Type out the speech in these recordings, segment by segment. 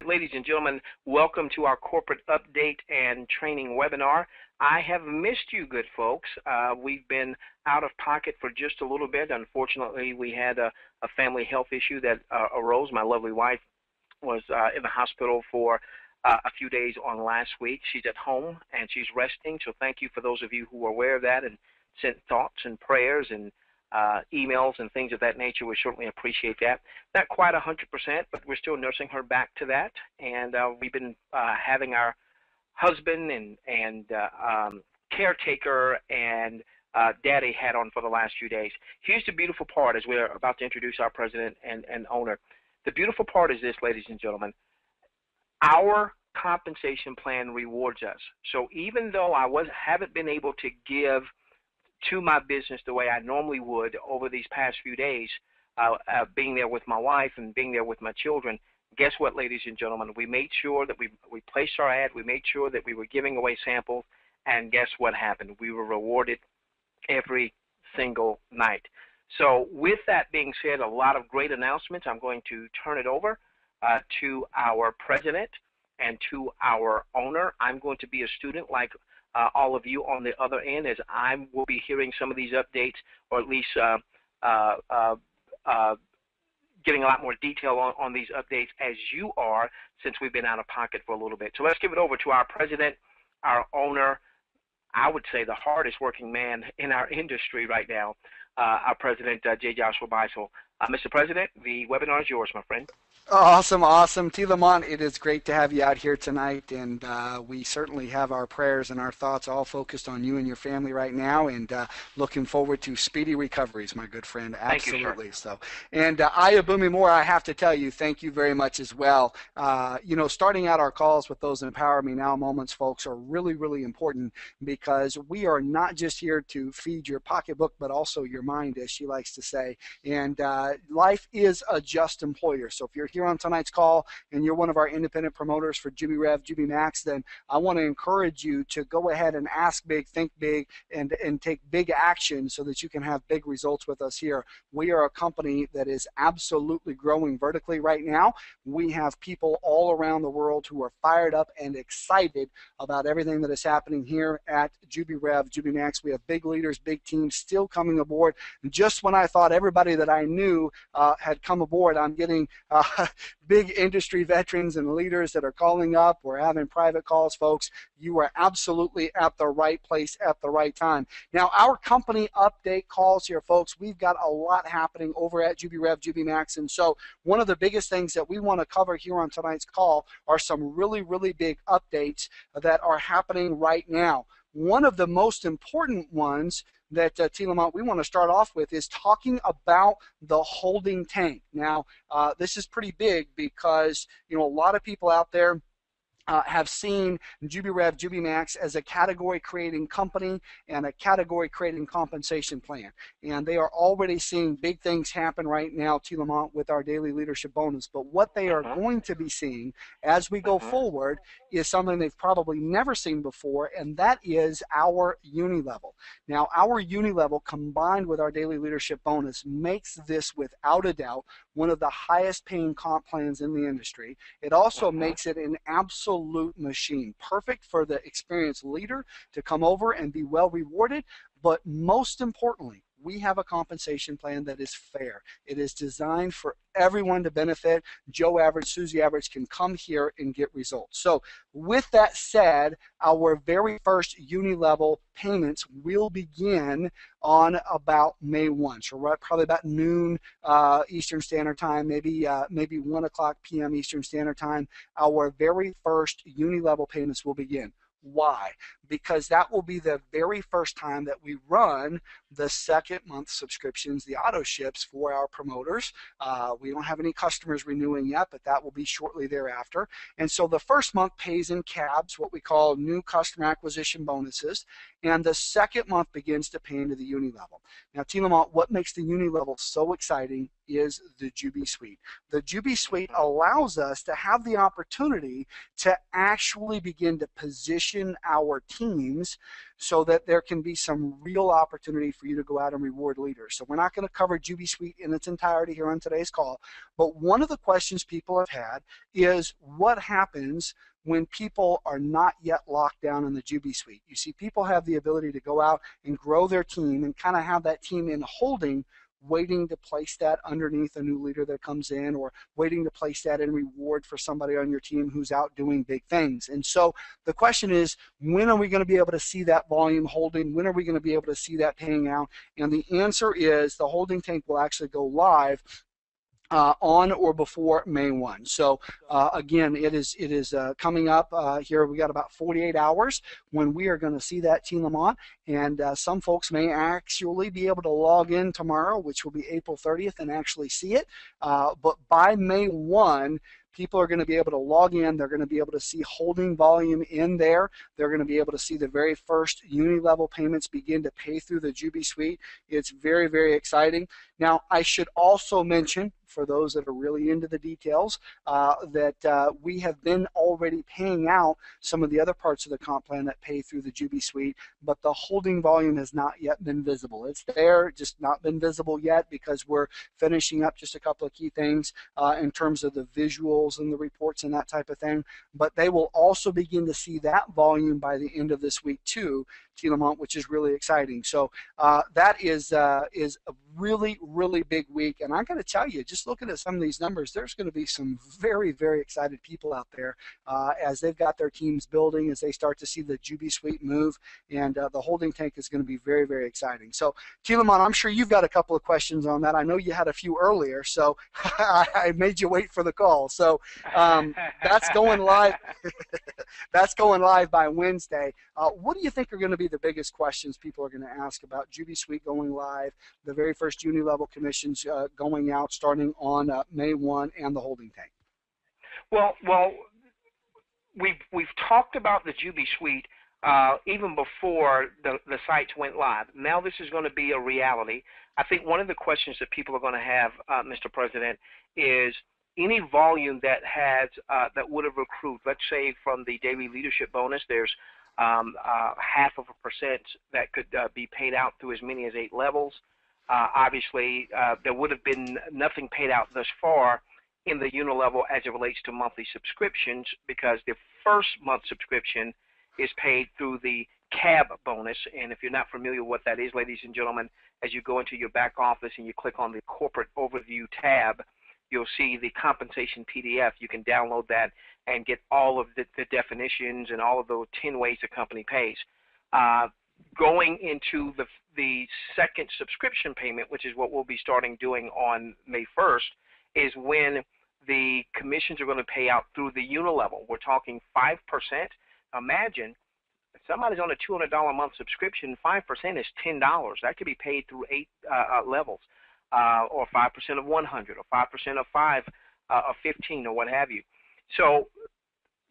Ladies and gentlemen, welcome to our corporate update and training webinar. I have missed you, good folks. We've been out of pocket for just a little bit. Unfortunately, we had a family health issue that arose. My lovely wife was in the hospital for a few days on last week. She's at home and she's resting, so thank you for those of you who are aware of that and sent thoughts and prayers and emails and things of that nature. We certainly appreciate that. Not quite 100%, but we're still nursing her back to that. And we've been having our husband and caretaker and daddy hat on for the last few days. Here's the beautiful part as we're about to introduce our president and owner. The beautiful part is this, ladies and gentlemen. Our compensation plan rewards us. So even though I haven't been able to give to my business the way I normally would over these past few days, being there with my wife and being there with my children, guess what, ladies and gentlemen? We made sure that we placed our ad, we made sure that we were giving away samples, and guess what happened? We were rewarded every single night. So with that being said, a lot of great announcements. I'm going to turn it over to our president and to our owner. I'm going to be a student like all of you on the other end, as I will be hearing some of these updates, or at least getting a lot more detail on these updates as you are, since we've been out of pocket for a little bit. So let's give it over to our president, our owner, I would say the hardest working man in our industry right now, our president, J. Joshua Beisel. Mr. President, the webinar is yours, my friend. Awesome, awesome. T. Lamont, it is great to have you out here tonight, and we certainly have our prayers and our thoughts all focused on you and your family right now, and looking forward to speedy recoveries, my good friend. Absolutely. Thank you, so. And Ayabumi Moore, I have to tell you, thank you very much as well. You know, starting out our calls with those Empower Me Now moments, folks, are really, really important, because we are not just here to feed your pocketbook, but also your mind, as she likes to say. And life is a just employer. So if you're here on tonight's call and you're one of our independent promoters for JubiRev, Jubi Max, then I want to encourage you to go ahead and ask big, think big, and take big action so that you can have big results with us here. We are a company that is absolutely growing vertically right now. We have people all around the world who are fired up and excited about everything that is happening here at JubiRev, Jubi Max. We have big leaders, big teams still coming aboard. And just when I thought everybody that I knew had come aboard, I'm getting big industry veterans and leaders that are calling up. We're having private calls, folks. You are absolutely at the right place at the right time. Now, our company update calls here, folks, we've got a lot happening over at JubiRev, Jubi Max, and so one of the biggest things that we want to cover here on tonight's call are some really, really big updates that are happening right now. One of the most important ones that T. Lamont, we want to start off with is talking about the holding tank. Now, this is pretty big because, you know, a lot of people out there have seen JubiRev, Jubi Max as a category-creating company and a category-creating compensation plan. And they are already seeing big things happen right now, T. Lamont, with our daily leadership bonus. But what they are going to be seeing as we go forward is something they've probably never seen before, and that is our uni level. Now, our uni level combined with our daily leadership bonus makes this, without a doubt, one of the highest paying comp plans in the industry. It also makes it an absolute machine, perfect for the experienced leader to come over and be well rewarded. But most importantly, we have a compensation plan that is fair. It is designed for everyone to benefit. Joe Average, Susie Average can come here and get results. So with that said, our very first uni-level payments will begin on about May 1. So right, probably about noon Eastern Standard Time, maybe 1 o'clock p.m. Eastern Standard Time, our very first uni-level payments will begin. Why? Because that will be the very first time that we run the second month subscriptions, the auto ships for our promoters. We don't have any customers renewing yet, but that will be shortly thereafter. And so the first month pays in cabs, what we call new customer acquisition bonuses, and the second month begins to pay into the uni level. Now, T. Lamont, what makes the uni level so exciting is the Jubi Suite. The Jubi Suite allows us to have the opportunity to actually begin to position our teams so that there can be some real opportunity for you to go out and reward leaders. So we're not going to cover Jubi Suite in its entirety here on today's call, but one of the questions people have had is what happens when people are not yet locked down in the Jubi Suite. You see, people have the ability to go out and grow their team and kind of have that team in holding, waiting to place that underneath a new leader that comes in, or waiting to place that in reward for somebody on your team who's out doing big things. And so the question is, when are we going to be able to see that volume holding? When are we going to be able to see that paying out? And the answer is the holding tank will actually go live on or before May 1. So again, it is coming up here. We got about 48 hours when we are going to see that, T. Lamont, and some folks may actually be able to log in tomorrow, which will be April 30th, and actually see it. But by May 1, people are going to be able to log in. They're going to be able to see holding volume in there. They're going to be able to see the very first uni-level payments begin to pay through the Jubi Suite. It's very, very exciting. Now, I should also mention, for those that are really into the details, that we have been already paying out some of the other parts of the comp plan that pay through the Jubi Suite, but the holding volume has not yet been visible. It's there, just not been visible yet because we're finishing up just a couple of key things in terms of the visuals and the reports and that type of thing, but they will also begin to see that volume by the end of this week too, T. Lamont, which is really exciting. So that is a really, really big week. And I got to tell you, just looking at some of these numbers, there's going to be some very, very excited people out there as they've got their teams building, as they start to see the Jubi Suite move, and the holding tank is going to be very, very exciting. So, T. Lamont, I'm sure you've got a couple of questions on that. I know you had a few earlier, so I made you wait for the call. So that's going live. That's going live by Wednesday. What do you think are going to be the biggest questions people are going to ask about Jubi Suite going live, the very first uni-level commissions going out starting on May 1, and the holding tank? Well, we've talked about the Jubi Suite even before the sites went live. Now this is going to be a reality. I think one of the questions that people are going to have, Mr. President, is any volume that has that would have accrued. Let's say from the daily leadership bonus, there's 0.5% that could be paid out through as many as 8 levels. Obviously, there would have been nothing paid out thus far in the unilevel as it relates to monthly subscriptions, because the first month subscription is paid through the CAB bonus. And if you're not familiar with what that is, ladies and gentlemen, as you go into your back office and you click on the corporate overview tab, you'll see the compensation PDF. You can download that and get all of the definitions and all of the 10 ways the company pays. Going into the second subscription payment, which is what we'll be starting doing on May 1st, is when the commissions are going to pay out through the unilevel. We're talking 5%. Imagine if somebody's on a $200 a month subscription, 5% is $10. That could be paid through 8 levels, or 5% of 100, or 5% of 5, of 15, or what have you. So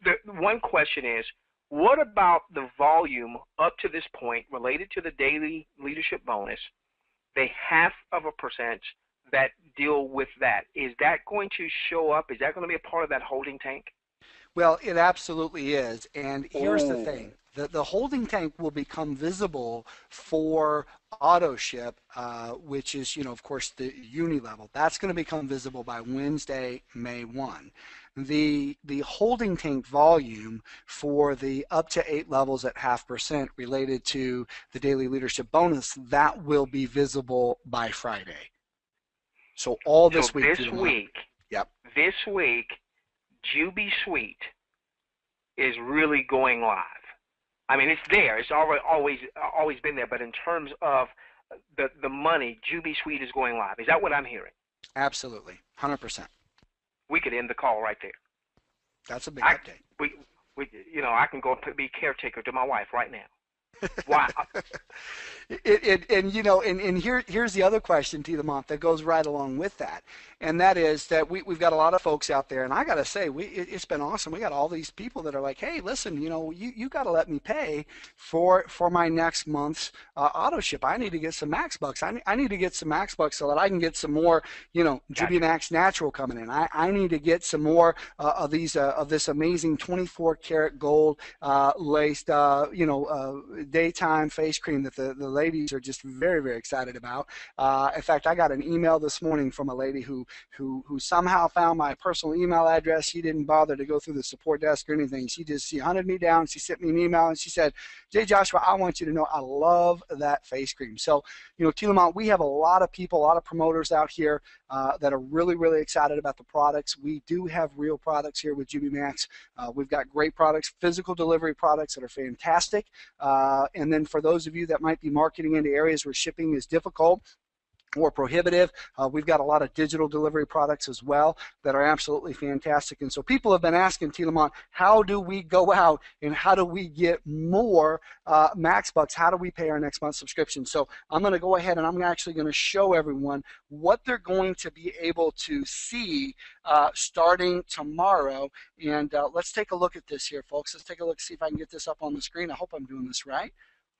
the one question is, what about the volume up to this point related to the daily leadership bonus, the 0.5% that deal with that? Is that going to show up? Is that going to be a part of that holding tank? Well, it absolutely is. And here's the thing. The holding tank will become visible for auto ship, which is, of course, the uni level. That's going to become visible by Wednesday, May 1. The holding tank volume for the up to 8 levels at 0.5% related to the daily leadership bonus, that will be visible by Friday. So all this week. Yep. This week, Jubi Suite is really going live. I mean, it's there. It's always been there. But in terms of the money, Jubi Suite is going live. Is that what I'm hearing? Absolutely, 100%. We could end the call right there. That's a big update. I can go be caretaker to my wife right now. Wow. And you know, and here's the other question, T. Lamont, that goes right along with that, and that is that we've got a lot of folks out there, and I got to say, it's been awesome. We got all these people that are like, hey, listen, you know, you got to let me pay for my next month's auto ship. I need to get some Max bucks. I need to get some Max bucks so that I can get some more, you know, Jubi Max natural coming in. I need to get some more of these of this amazing 24 karat gold laced, daytime face cream that the ladies are just very, very excited about. In fact, I got an email this morning from a lady who somehow found my personal email address. She didn't bother to go through the support desk or anything. She hunted me down. She sent me an email and she said, Jay Joshua, I want you to know I love that face cream. So, you know, T. Lamont, we have a lot of people, a lot of promoters out here that are really, really excited about the products. We do have real products here with JubiMax. We've got great products, physical delivery products that are fantastic. And then for those of you that might be marketing into areas where shipping is difficult or prohibitive, we've got a lot of digital delivery products as well that are absolutely fantastic. And so people have been asking, T. Lamont, how do we go out and how do we get more Max bucks? How do we pay our next month's subscription? So I'm going to go ahead and I'm actually going to show everyone what they're going to be able to see starting tomorrow. And let's take a look at this here, folks. Let's take a look, see if I can get this up on the screen. I hope I'm doing this right.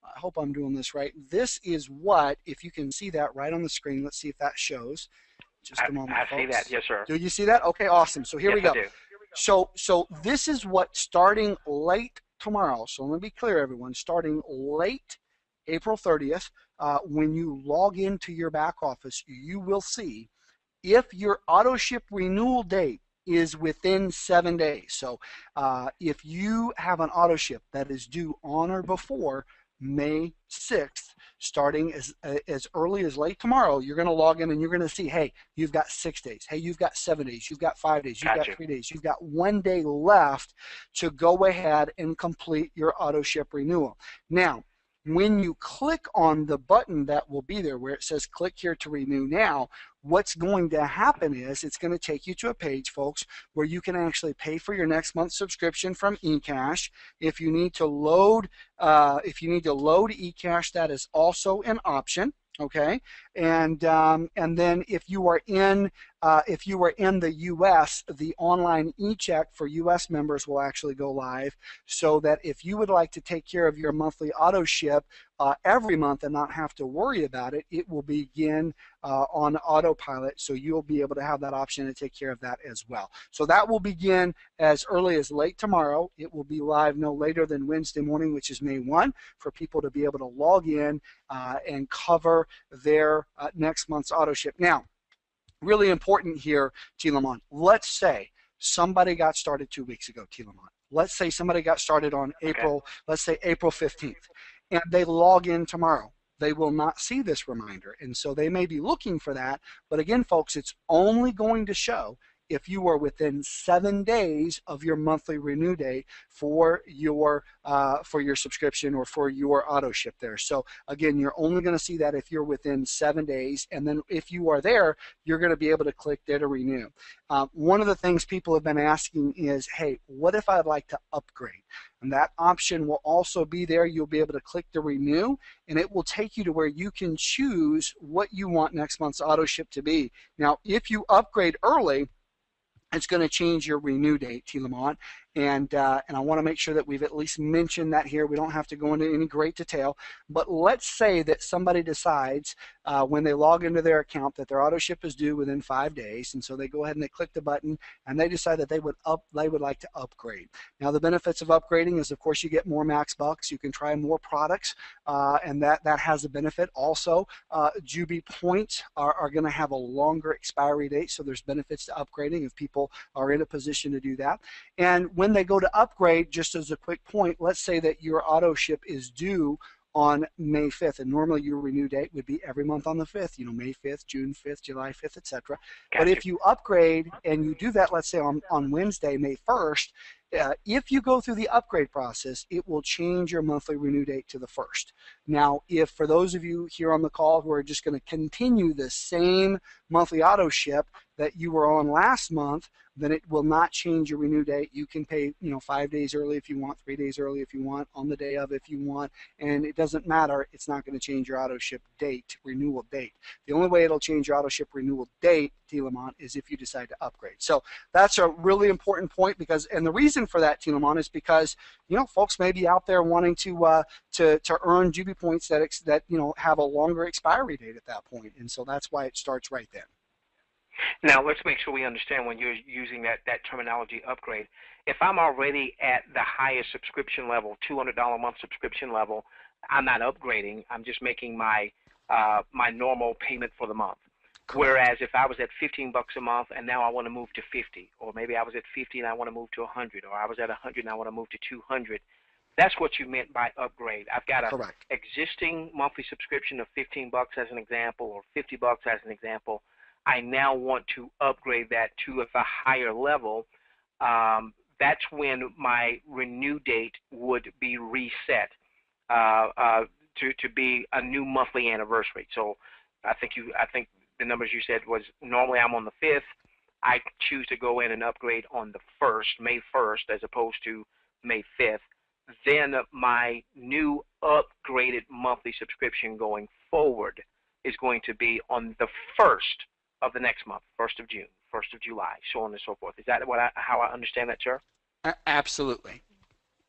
I hope I'm doing this right. This is what, if you can see that right on the screen, let's see if that shows. Just a moment, folks. I see that, yes, sir. Do you see that? Okay, awesome. So here we go. So this is what starting late tomorrow. So let me be clear, everyone. Starting late April 30th, when you log into your back office, you will see if your auto ship renewal date is within 7 days. So if you have an auto ship that is due on or before May 6th, starting as early as late tomorrow, you're going to log in and you're going to see, hey, you've got 6 days. Hey, you've got 7 days. You've got 5 days. You've got 3 days. You've got 1 day left to go ahead and complete your auto ship renewal. Now, when you click on the button that will be there where it says click here to renew now, what's going to happen is it's going to take you to a page, folks, where you can actually pay for your next month's subscription from eCash. If you need to load eCash, that is also an option. Okay, and then if you are in the U.S., the online e-check for U.S. members will actually go live, so that if you would like to take care of your monthly auto ship every month and not have to worry about it, it will begin on autopilot, so you'll be able to have that option to take care of that as well. So that will begin as early as late tomorrow. It will be live no later than Wednesday morning, which is May 1, for people to be able to log in and cover their next month's auto ship. Now, really important here, T. Lamont, let's say somebody got started 2 weeks ago, T. Lamont. Let's say somebody got started on April 15th, and they log in tomorrow. They will not see this reminder, and so they may be looking for that. But again, folks, it's only going to show if you are within 7 days of your monthly renew date for your subscription or for your auto ship there. So again, you're only going to see that if you're within 7 days, and then if you are there, you're going to be able to click there to renew. One of the things people have been asking is, hey, what if I'd like to upgrade? And that option will also be there. You'll be able to click the renew, and it will take you to where you can choose what you want next month's auto ship to be. Now, if you upgrade early, it's going to change your renew date, T. Lamont, and I want to make sure that we've at least mentioned that here. We don't have to go into any great detail, but let's say that somebody decides when they log into their account that their auto ship is due within 5 days, and so they go ahead and they click the button and they decide that they would like to upgrade. Now, the benefits of upgrading is, of course, you get more Max bucks. You can try more products, and that has a benefit. Also, Jubi points are going to have a longer expiry date, so there's benefits to upgrading if people are in a position to do that. And when they go to upgrade, just as a quick point, let's say that your auto ship is due on May 5th, and normally your renew date would be every month on the 5th, May 5th, June 5th, July 5th, etc. But if you upgrade and you do that, let's say on Wednesday, May 1st, if you go through the upgrade process, it will change your monthly renew date to the 1st. Now, if for those of you here on the call who are just going to continue the same monthly auto ship, that you were on last month, then it will not change your renew date. You can pay, 5 days early if you want, 3 days early if you want, on the day of if you want, and it doesn't matter. It's not going to change your auto ship date, renewal date. The only way it'll change your auto ship renewal date, T. Lamont, is if you decide to upgrade. So that's a really important point, because, and the reason for that, T. Lamont, is because folks may be out there wanting to earn Jubi points that have a longer expiry date at that point, and so that's why it starts right then. Now, let's make sure we understand when you're using that terminology, upgrade. If I'm already at the highest subscription level, $200 a month subscription level, I'm not upgrading. I'm just making my my normal payment for the month. Correct. Whereas if I was at $15 a month and now I want to move to 50, or maybe I was at 50 and I want to move to 100, or I was at 100 and I want to move to 200, that's what you meant by upgrade. I've got an existing monthly subscription of $15 as an example, or $50 as an example. I now want to upgrade that to a higher level. That's when my renew date would be reset to be a new monthly anniversary. So I think the numbers you said was, normally I'm on the 5th. I choose to go in and upgrade on the 1st, May 1st, as opposed to May 5th. Then my new upgraded monthly subscription going forward is going to be on the 1st of the next month, 1st of June, 1st of July, so on and so forth. Is that how I understand that, sir? Absolutely.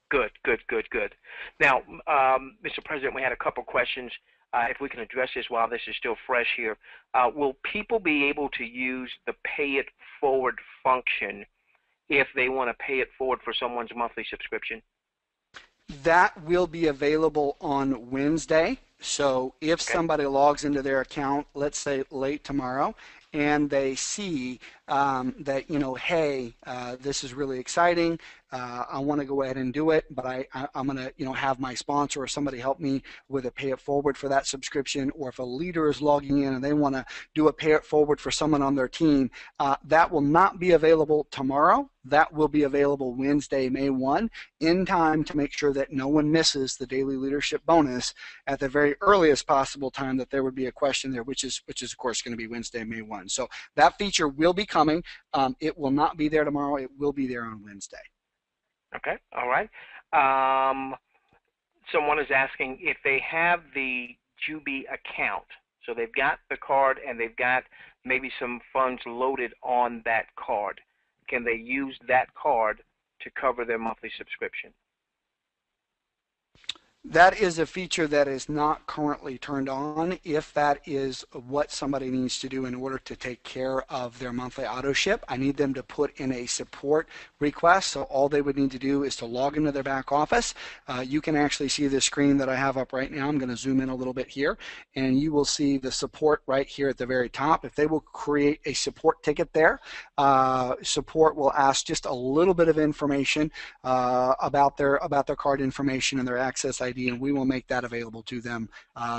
Good. Now, Mr. President, we had a couple questions. If we can address this while this is still fresh here. Will people be able to use the pay it forward function if they want to pay it forward for someone's monthly subscription? That will be available on Wednesday. So if somebody logs into their account, let's say late tomorrow, and they see that, hey, this is really exciting, I want to go ahead and do it, but I'm going to, have my sponsor or somebody help me with a pay it forward for that subscription, or if a leader is logging in and they want to do a pay it forward for someone on their team, that will not be available tomorrow. That will be available Wednesday, May 1, in time to make sure that no one misses the daily leadership bonus at the very earliest possible time that there would be a question there, which is of course going to be Wednesday, May 1. So that feature will be coming. It will not be there tomorrow. It will be there on Wednesday. Okay, all right. Someone is asking if they have the Jubi account. So they've got the card and they've got maybe some funds loaded on that card. Can they use that card to cover their monthly subscription? That is a feature that is not currently turned on. If that is what somebody needs to do in order to take care of their monthly auto ship, I need them to put in a support request. So all they would need to do is to log into their back office. You can actually see the screen that I have up right now. I'm going to zoom in a little bit here, and you will see the support right here at the very top. If they will create a support ticket there, support will ask just a little bit of information about their card information and their access ID, and we will make that available to them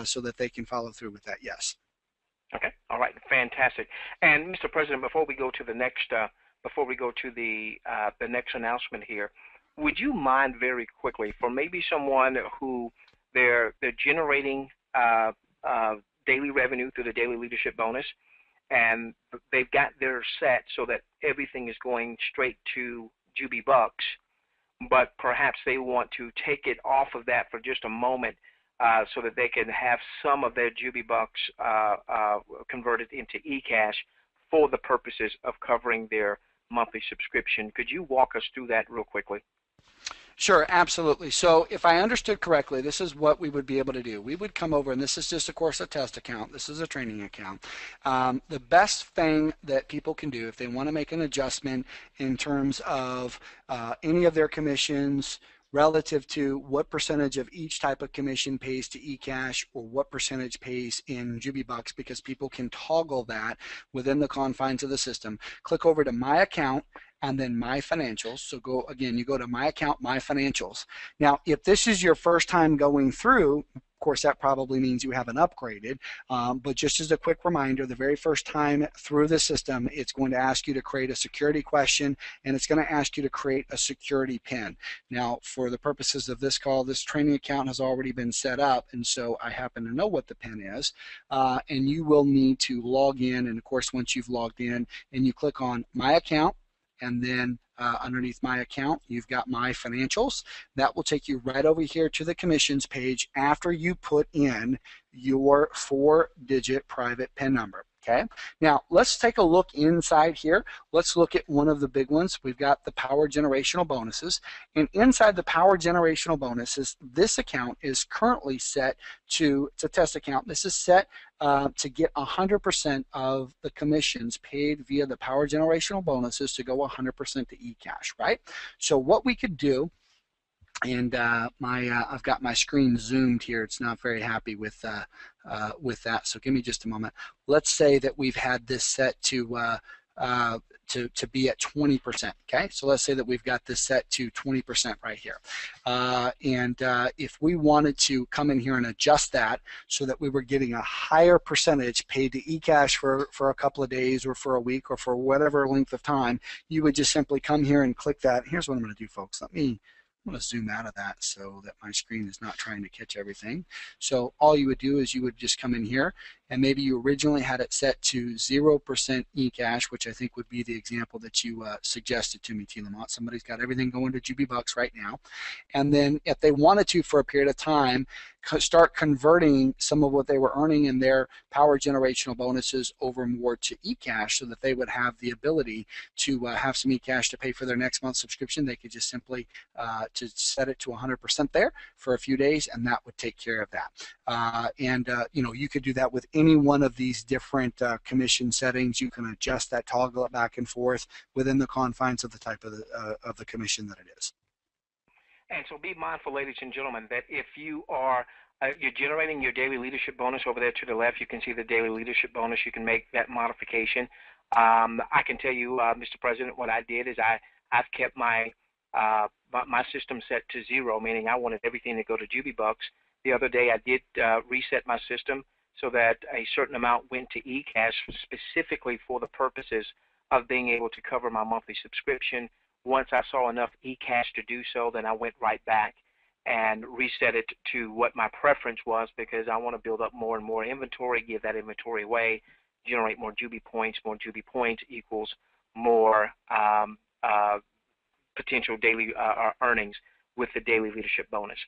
so that they can follow through with that. Yes. Okay. All right. Fantastic. And Mr. President, before we go to the next next announcement here, would you mind very quickly, for maybe someone who they're generating daily revenue through the daily leadership bonus, and they've got their set so that everything is going straight to Jubi Bucks, but perhaps they want to take it off of that for just a moment so that they can have some of their Jubi Bucks converted into eCash for the purposes of covering their monthly subscription. Could you walk us through that real quickly? Sure, absolutely. So if I understood correctly, this is what we would be able to do. We would come over, and this is just, of course, a test account. This is a training account. The best thing that people can do if they want to make an adjustment in terms of any of their commissions relative to what percentage of each type of commission pays to eCash or what percentage pays in Jubi Bucks, because people can toggle that within the confines of the system. Click over to My Account, and then My Financials. So go again, you go to My Account, My Financials. Now, if this is your first time going through, of course, that probably means you haven't upgraded, but just as a quick reminder, the very first time through the system, it's going to ask you to create a security question, and it's going to ask you to create a security PIN. Now, for the purposes of this call, this training account has already been set up, and so I happen to know what the PIN is, and you will need to log in, and of course, once you've logged in and you click on My Account, and then underneath My Account, you've got My Financials. That will take you right over here to the commissions page after you put in your 4-digit private PIN number. Okay. Now let's take a look inside here. Let's look at one of the big ones. We've got the power generational bonuses, and inside the power generational bonuses, this account is currently set to, it's a test account. This is set to get 100% of the commissions paid via the power generational bonuses to go 100% to eCash, right? So what we could do, and I've got my screen zoomed here. It's not very happy with that. So give me just a moment. Let's say that we've had this set to be at 20%. Okay, so let's say that we've got this set to 20% right here. If we wanted to come in here and adjust that so that we were getting a higher percentage paid to eCash for a couple of days or for a week or for whatever length of time, you would just simply come here and click that. Here's what I'm going to do, folks. I'm going to zoom out of that so that my screen is not trying to catch everything. So all you would do is you would just come in here, and maybe you originally had it set to 0% eCash, which I think would be the example that you suggested to me, T. Lamont. Somebody's got everything going to Jubi Bucks right now. And then if they wanted to, for a period of time, start converting some of what they were earning in their power generational bonuses over more to eCash so that they would have the ability to have some eCash to pay for their next month's subscription, they could just simply to set it to 100% there for a few days, and that would take care of that. You know, you could do that with any one of these different commission settings. You can adjust that, toggle it back and forth within the confines of the type of the commission that it is. And so be mindful, ladies and gentlemen, that if you are you're generating your daily leadership bonus over there to the left, you can see the daily leadership bonus. You can make that modification. I can tell you, Mr. President, what I did is I've kept my system set to 0, meaning I wanted everything to go to Jubi Bucks. The other day I did reset my system so that a certain amount went to eCash specifically for the purposes of being able to cover my monthly subscription. Once I saw enough eCash to do so, then I went right back and reset it to what my preference was, because I want to build up more and more inventory, give that inventory away, generate more Jubi points. More Jubi points equals more potential daily earnings with the daily leadership bonus.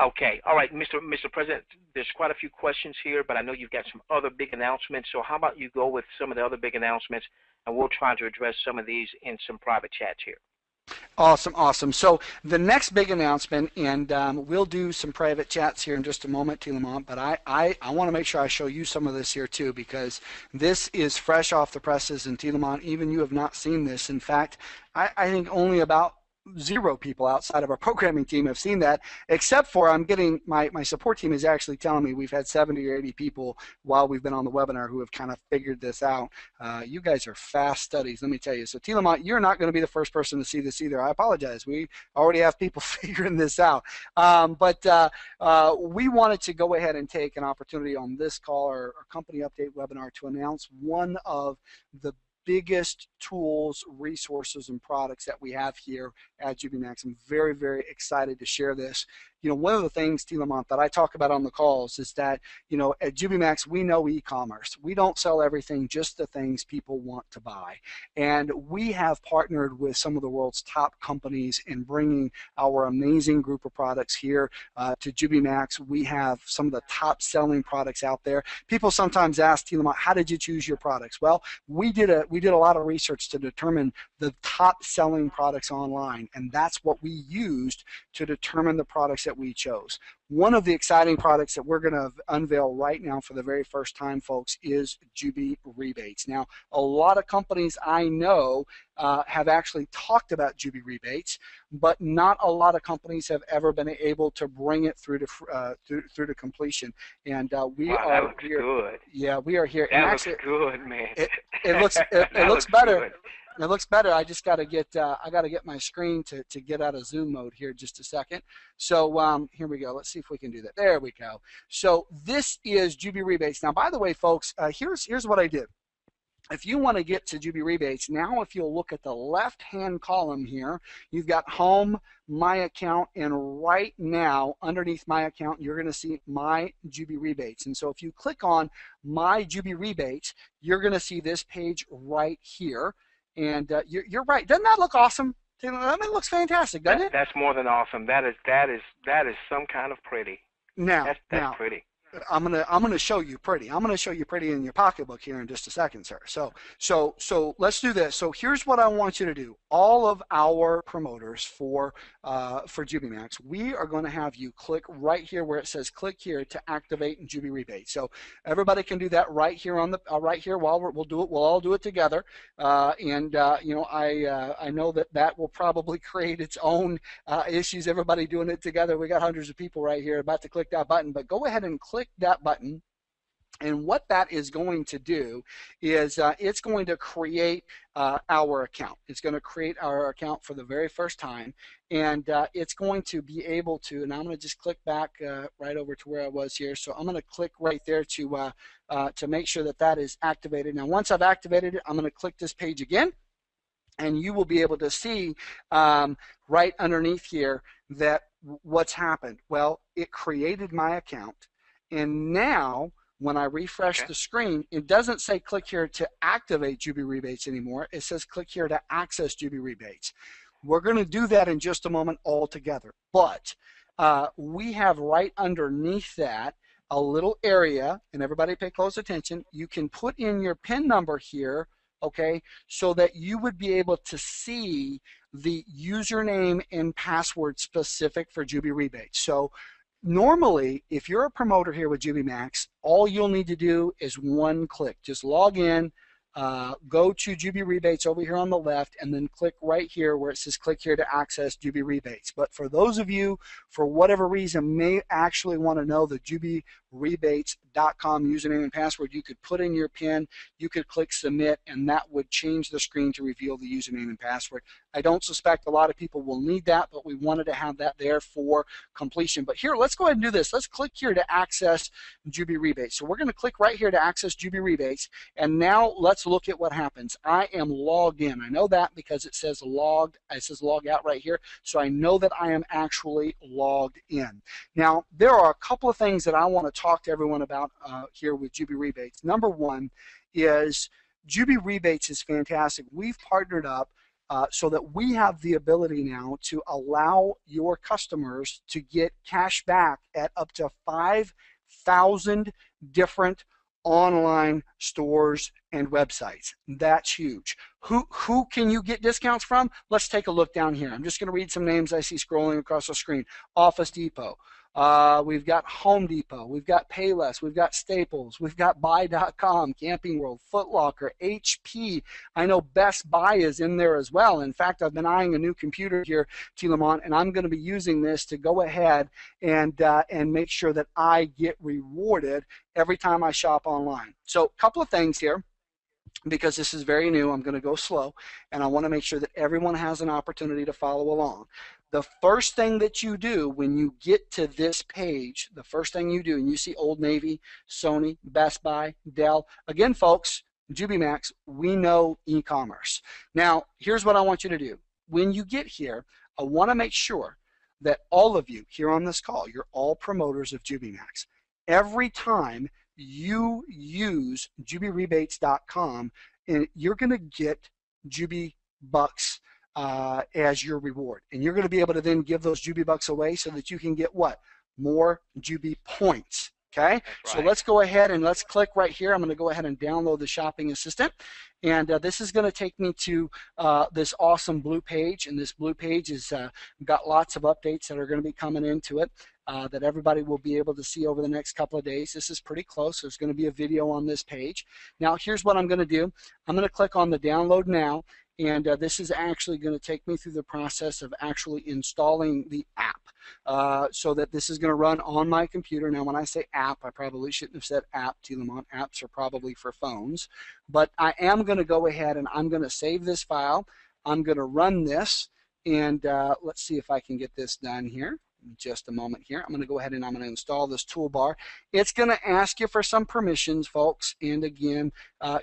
Okay, all right, Mr. President, there's quite a few questions here, but I know you've got some other big announcements, so how about you go with some of the other big announcements, and we'll try to address some of these in some private chats here. Awesome, awesome. So the next big announcement, and we'll do some private chats here in just a moment, T. Lamont, but I want to make sure I show you some of this here too, because this is fresh off the presses, and T. Lamont, even you have not seen this. In fact, I think only about 0 people outside of our programming team have seen that, except for I'm getting my support team is actually telling me we've had 70 or 80 people while we've been on the webinar who have kind of figured this out. You guys are fast studies, let me tell you. So T. Lamont, you're not going to be the first person to see this either. I apologize. We already have people figuring this out. We wanted to go ahead and take an opportunity on this call, or company update webinar, to announce one of the biggest tools, resources, and products that we have here at JubiMax. I'm very, very excited to share this. You know, one of the things, T. Lamont, that I talk about on the calls is that, you know, at JubiMax, we know e-commerce. We don't sell everything, just the things people want to buy. And we have partnered with some of the world's top companies in bringing our amazing group of products here to JubiMax. We have some of the top selling products out there. People sometimes ask, T. Lamont, how did you choose your products? Well, we did a lot of research to determine the top selling products online, and that's what we used to determine the products that we chose. One of the exciting products that we're going to unveil right now for the very first time, folks, is Jubi Rebates. Now, a lot of companies I know have actually talked about Jubi Rebates, but not a lot of companies have ever been able to bring it through to completion. And we wow, are that looks here. Good. Yeah, we are here. That and looks actually, good, man. It looks better. Good. It looks better. I just got to get my screen to get out of Zoom mode here just a second. So here we go. Let's see if we can do that. There we go. So this is Jubi Rebates. Now, by the way, folks, here's what I did. If you want to get to Jubi Rebates, now if you'll look at the left-hand column here, you've got Home, My Account, and right now, underneath My Account, you're going to see My Jubi Rebates. And so if you click on My Jubi Rebates, you're going to see this page right here. And you're right. Doesn't that look awesome? I mean, it looks fantastic, doesn't it? That's more than awesome. That is some kind of pretty. Now, that's pretty. I'm gonna show you pretty. I'm gonna show you pretty in your pocketbook here in just a second, sir. So let's do this. So here's what I want you to do. All of our promoters for JubiMax, we are going to have you click right here where it says click here to activate Jubi Rebate. So everybody can do that right here on the right here. While we'll do it, we'll all do it together. You know, I know that will probably create its own issues. Everybody doing it together. We got hundreds of people right here about to click that button, but go ahead and click that button. And what that is going to do is it's going to create our account. It's going to create our account for the very first time, and it's going to be able to, and I'm going to just click back right over to where I was here. So I'm going to click right there to make sure that that is activated. Now once I've activated it, I'm going to click this page again, and you will be able to see right underneath here that what's happened. Well, it created my account, and now when I refresh the screen, it doesn't say click here to activate Jubi Rebates anymore. It says click here to access Jubi Rebates. We're going to do that in just a moment all together. But we have right underneath that a little area, and everybody pay close attention. You can put in your PIN number here, okay, so that you would be able to see the username and password specific for Jubi Rebates. So normally, if you're a promoter here with JubiMax, all you'll need to do is one click. Just log in, go to Jubi Rebates over here on the left, and then click right here where it says click here to access Jubi Rebates. But for those of you, for whatever reason, may actually want to know the JubiRebates.com username and password, you could put in your PIN, you could click submit, and that would change the screen to reveal the username and password. I don't suspect a lot of people will need that, but we wanted to have that there for completion. But here, let's go ahead and do this. Let's click here to access Jubi Rebates. So we're going to click right here to access Jubi Rebates, and now let's look at what happens. I am logged in. I know that because it says logged, it says log out right here, so I know that I am actually logged in. Now, there are a couple of things that I want to talk to everyone about here with Jubi Rebates. Number one is Jubi Rebates is fantastic. We've partnered up so that we have the ability now to allow your customers to get cash back at up to 5,000 different online stores and websites. That's huge. Who can you get discounts from? Let's take a look down here. I'm just going to read some names I see scrolling across the screen. Office Depot. We've got Home Depot, we've got Payless, we've got Staples, we've got Buy.com, Camping World, Foot Locker, HP. I know Best Buy is in there as well. In fact, I've been eyeing a new computer here, T. Lamont, and I'm going to be using this to go ahead and make sure that I get rewarded every time I shop online. So a couple of things here. Because this is very new, I'm going to go slow, and I want to make sure that everyone has an opportunity to follow along. The first thing that you do when you get to this page, the first thing you do, and you see Old Navy, Sony, Best Buy, Dell, again, folks, JubiMax, we know e-commerce. Now, here's what I want you to do. When you get here, I want to make sure that all of you here on this call, you're all promoters of JubiMax. Every time you use JubiRebates.com, and you're going to get Jubi Bucks as your reward, and you're going to be able to then give those Jubi Bucks away so that you can get what? More Jubi points. Okay, right. So let's go ahead and let's click right here. I'm going to go ahead and download the shopping assistant, and this is going to take me to this awesome blue page, and this blue page is got lots of updates that are going to be coming into it. that everybody will be able to see over the next couple of days. This is pretty close. There's going to be a video on this page. Now, here's what I'm going to do. I'm going to click on the download now, and this is actually going to take me through the process of actually installing the app, so that this is going to run on my computer. Now, when I say app, I probably shouldn't have said app, Telemon. Apps are probably for phones. But I am going to go ahead and I'm going to save this file. I'm going to run this, and let's see if I can get this done here. Just a moment here. I'm going to go ahead and I'm going to install this toolbar. It's going to ask you for some permissions, folks, and again,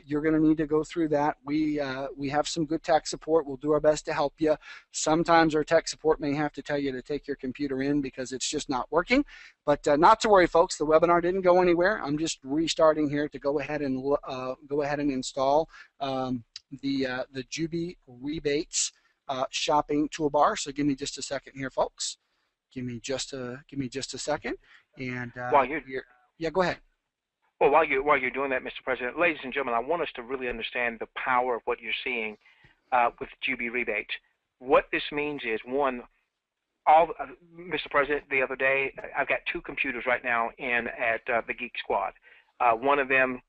you're going to need to go through that. We have some good tech support. We'll do our best to help you. Sometimes our tech support may have to tell you to take your computer in because it's just not working, but not to worry, folks. The webinar didn't go anywhere. I'm just restarting here to go ahead and install the Jubi Rebates shopping toolbar. So give me just a second here, folks. Give me just a second, and yeah, go ahead. Well, while you're doing that, Mr. President, ladies and gentlemen, I want us to really understand the power of what you're seeing with Jubi Rebates. What this means is, one, Mr. President, the other day, I've got 2 computers right now in at the Geek Squad. One of them,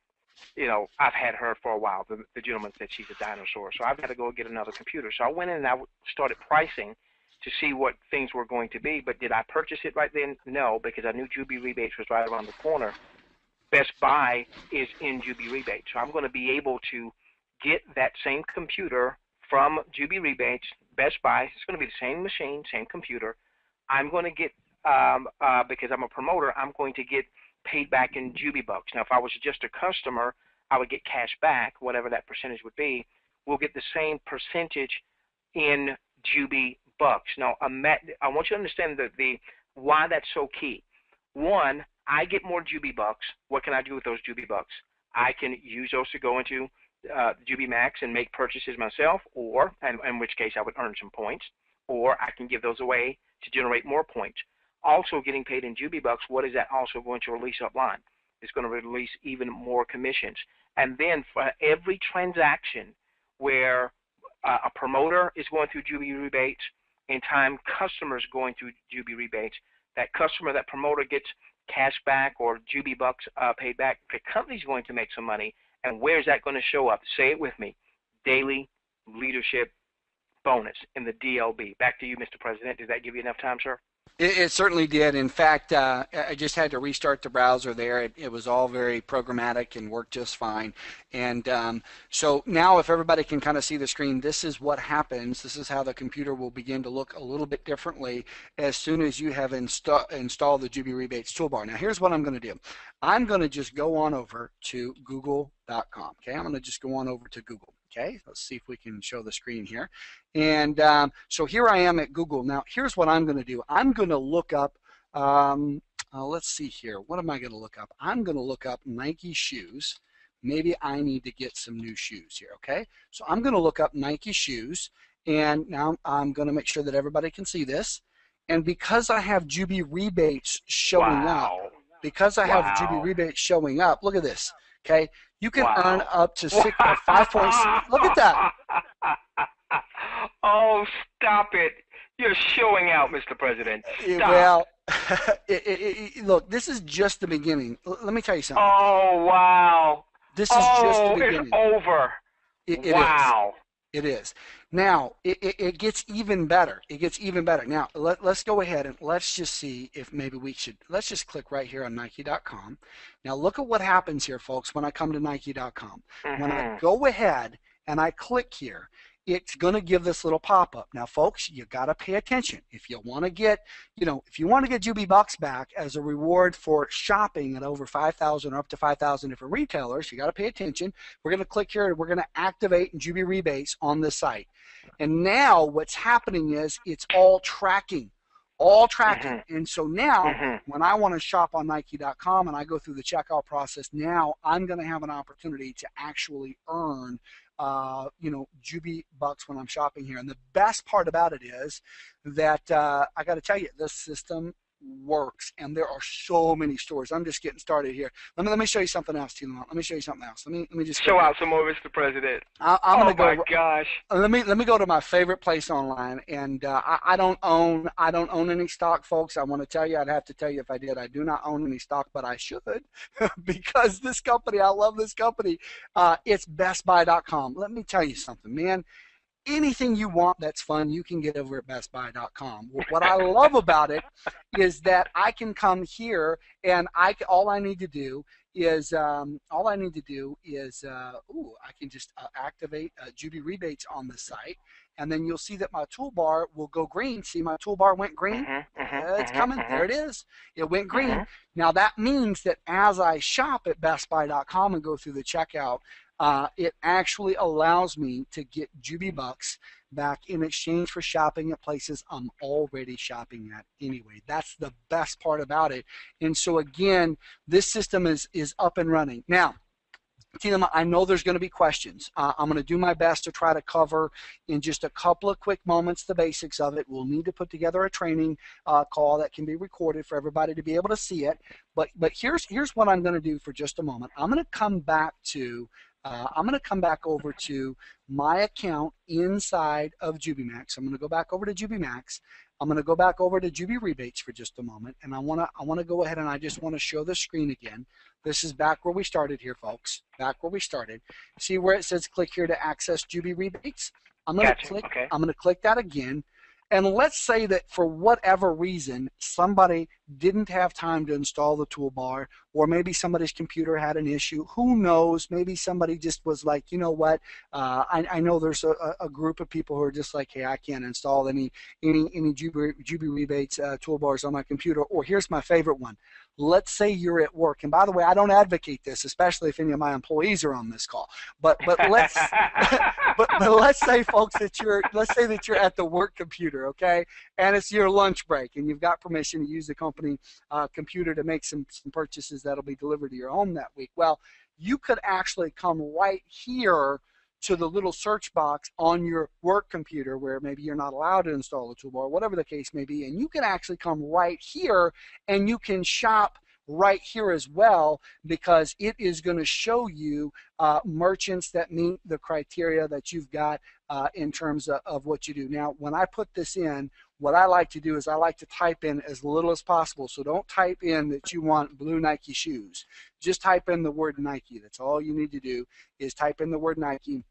you know, I've had her for a while. The gentleman said she's a dinosaur, so I've got to go get another computer. So I went in and I started pricing to see what things were going to be, but did I purchase it right then? No, because I knew Jubi Rebates was right around the corner. Best Buy is in Jubi Rebates, so I'm going to be able to get that same computer from Jubi Rebates, Best Buy. It's going to be the same machine, same computer. I'm going to get, because I'm a promoter, I'm going to get paid back in Jubi Bucks. Now, if I was just a customer, I would get cash back, whatever that percentage would be. We'll get the same percentage in Jubi Bucks. Now, I want you to understand why that's so key. One, I get more Jubi Bucks. What can I do with those Jubi Bucks? I can use those to go into Jubi Max and make purchases myself, or, in which case I would earn some points, or I can give those away to generate more points. Also, getting paid in Jubi Bucks, what is that also going to release upline? It's going to release even more commissions. And then for every transaction where a promoter is going through Jubi Rebates, in time customers going through Jubi Rebates, that customer, that promoter gets cash back or Jubi Bucks paid back. The company's going to make some money, and where's that going to show up? Say it with me. Daily Leadership Bonus in the DLB. Back to you, Mr. President. Did that give you enough time, sir? It certainly did. In fact, I just had to restart the browser there. It was all very programmatic and worked just fine. And so now if everybody can kind of see the screen, this is what happens. This is how the computer will begin to look a little bit differently as soon as you have installed the Jubi Rebates toolbar. Now here's what I'm going to do. I'm going to just go on over to google.com. Okay, I'm going to just go on over to Google. Okay, let's see if we can show the screen here. And so here I am at Google. Now, here's what I'm going to do. I'm going to look up, let's see here. What am I going to look up? I'm going to look up Nike shoes. Maybe I need to get some new shoes here, okay? So I'm going to look up Nike shoes, and now I'm going to make sure that everybody can see this. And because I have Jubi Rebates showing up, look at this, okay? You can earn up to 5 points. Look at that. Oh, stop it. You're showing out, Mr. President. Stop. Well, look, this is just the beginning. Let me tell you something. Oh, wow. This is just the beginning. It's over. Wow. It is. Now, it gets even better. It gets even better. Now, let's go ahead and let's just see if maybe we should, let's just click right here on Nike.com. Now, look at what happens here, folks, when I come to Nike.com. When I go ahead and I click here, it's going to give this little pop-up. Now, folks, you got to pay attention. If you want to get, if you want to get Jubi Bucks back as a reward for shopping at over 5,000 or up to 5,000 different retailers, you got to pay attention. We're going to click here and we're going to activate Jubi Rebates on this site. And now what's happening is it's all tracking. And so now when I want to shop on Nike.com and I go through the checkout process, now I'm going to have an opportunity to actually earn Jubi Bucks when I'm shopping here. And the best part about it is that I got to tell you, this system works, and there are so many stores. I'm just getting started here. Let me show you something else, Tina. Let me show you something else. Let me just show out some more, Mr. President. I'm Oh gonna go. my gosh. Let me go to my favorite place online, and I don't own any stock, folks. I want to tell you, I'd have to tell you if I did. I do not own any stock, but I should because this company, I love this company. It's BestBuy.com. Let me tell you something, man. Anything you want that's fun, you can get over at BestBuy.com. What I love about it is that I can come here and all I need to do is I can just activate Jubi rebates on the site, and then you'll see that my toolbar will go green. See, my toolbar went green. It's coming. There it is. It went green. Now that means that as I shop at BestBuy.com and go through the checkout, it actually allows me to get Jubi Bucks back in exchange for shopping at places I'm already shopping at anyway. That's the best part about it. And so again, this system is up and running. Now, Tina, I know there's going to be questions. I'm going to do my best to try to cover in just a couple of quick moments the basics of it. We'll need to put together a training call that can be recorded for everybody to be able to see it. But here's what I'm going to do for just a moment. I'm going to come back over to my account inside of JubiMax. I'm going to go back over to JubiMax. I'm going to go back over to Jubi Rebates for just a moment, and I want to go ahead and I just want to show the screen again. This is back where we started here, folks. Back where we started. See where it says click here to access Jubi Rebates? I'm going to click that again. And let's say that for whatever reason, somebody didn't have time to install the toolbar, or maybe somebody's computer had an issue. Who knows? Maybe somebody just was like, you know what? I know there's a group of people who are just like, hey, I can't install any Jubi Rebates toolbars on my computer. Or here's my favorite one. Let's say you're at work, and by the way, I don't advocate this, especially if any of my employees are on this call. But let's but let's say, folks, that you're at the work computer, okay, and it's your lunch break, and you've got permission to use the company computer to make some purchases that'll be delivered to your home that week. Well, you could actually come right here to the little search box on your work computer where maybe you're not allowed to install a toolbar, whatever the case may be, and you can actually come right here and you can shop right here as well, because it is going to show you merchants that meet the criteria that you've got in terms of what you do. Now, when I put this in, what I like to do is I like to type in as little as possible. So don't type in that you want blue Nike shoes. Just type in the word Nike. That's all you need to do, is type in the word Nike.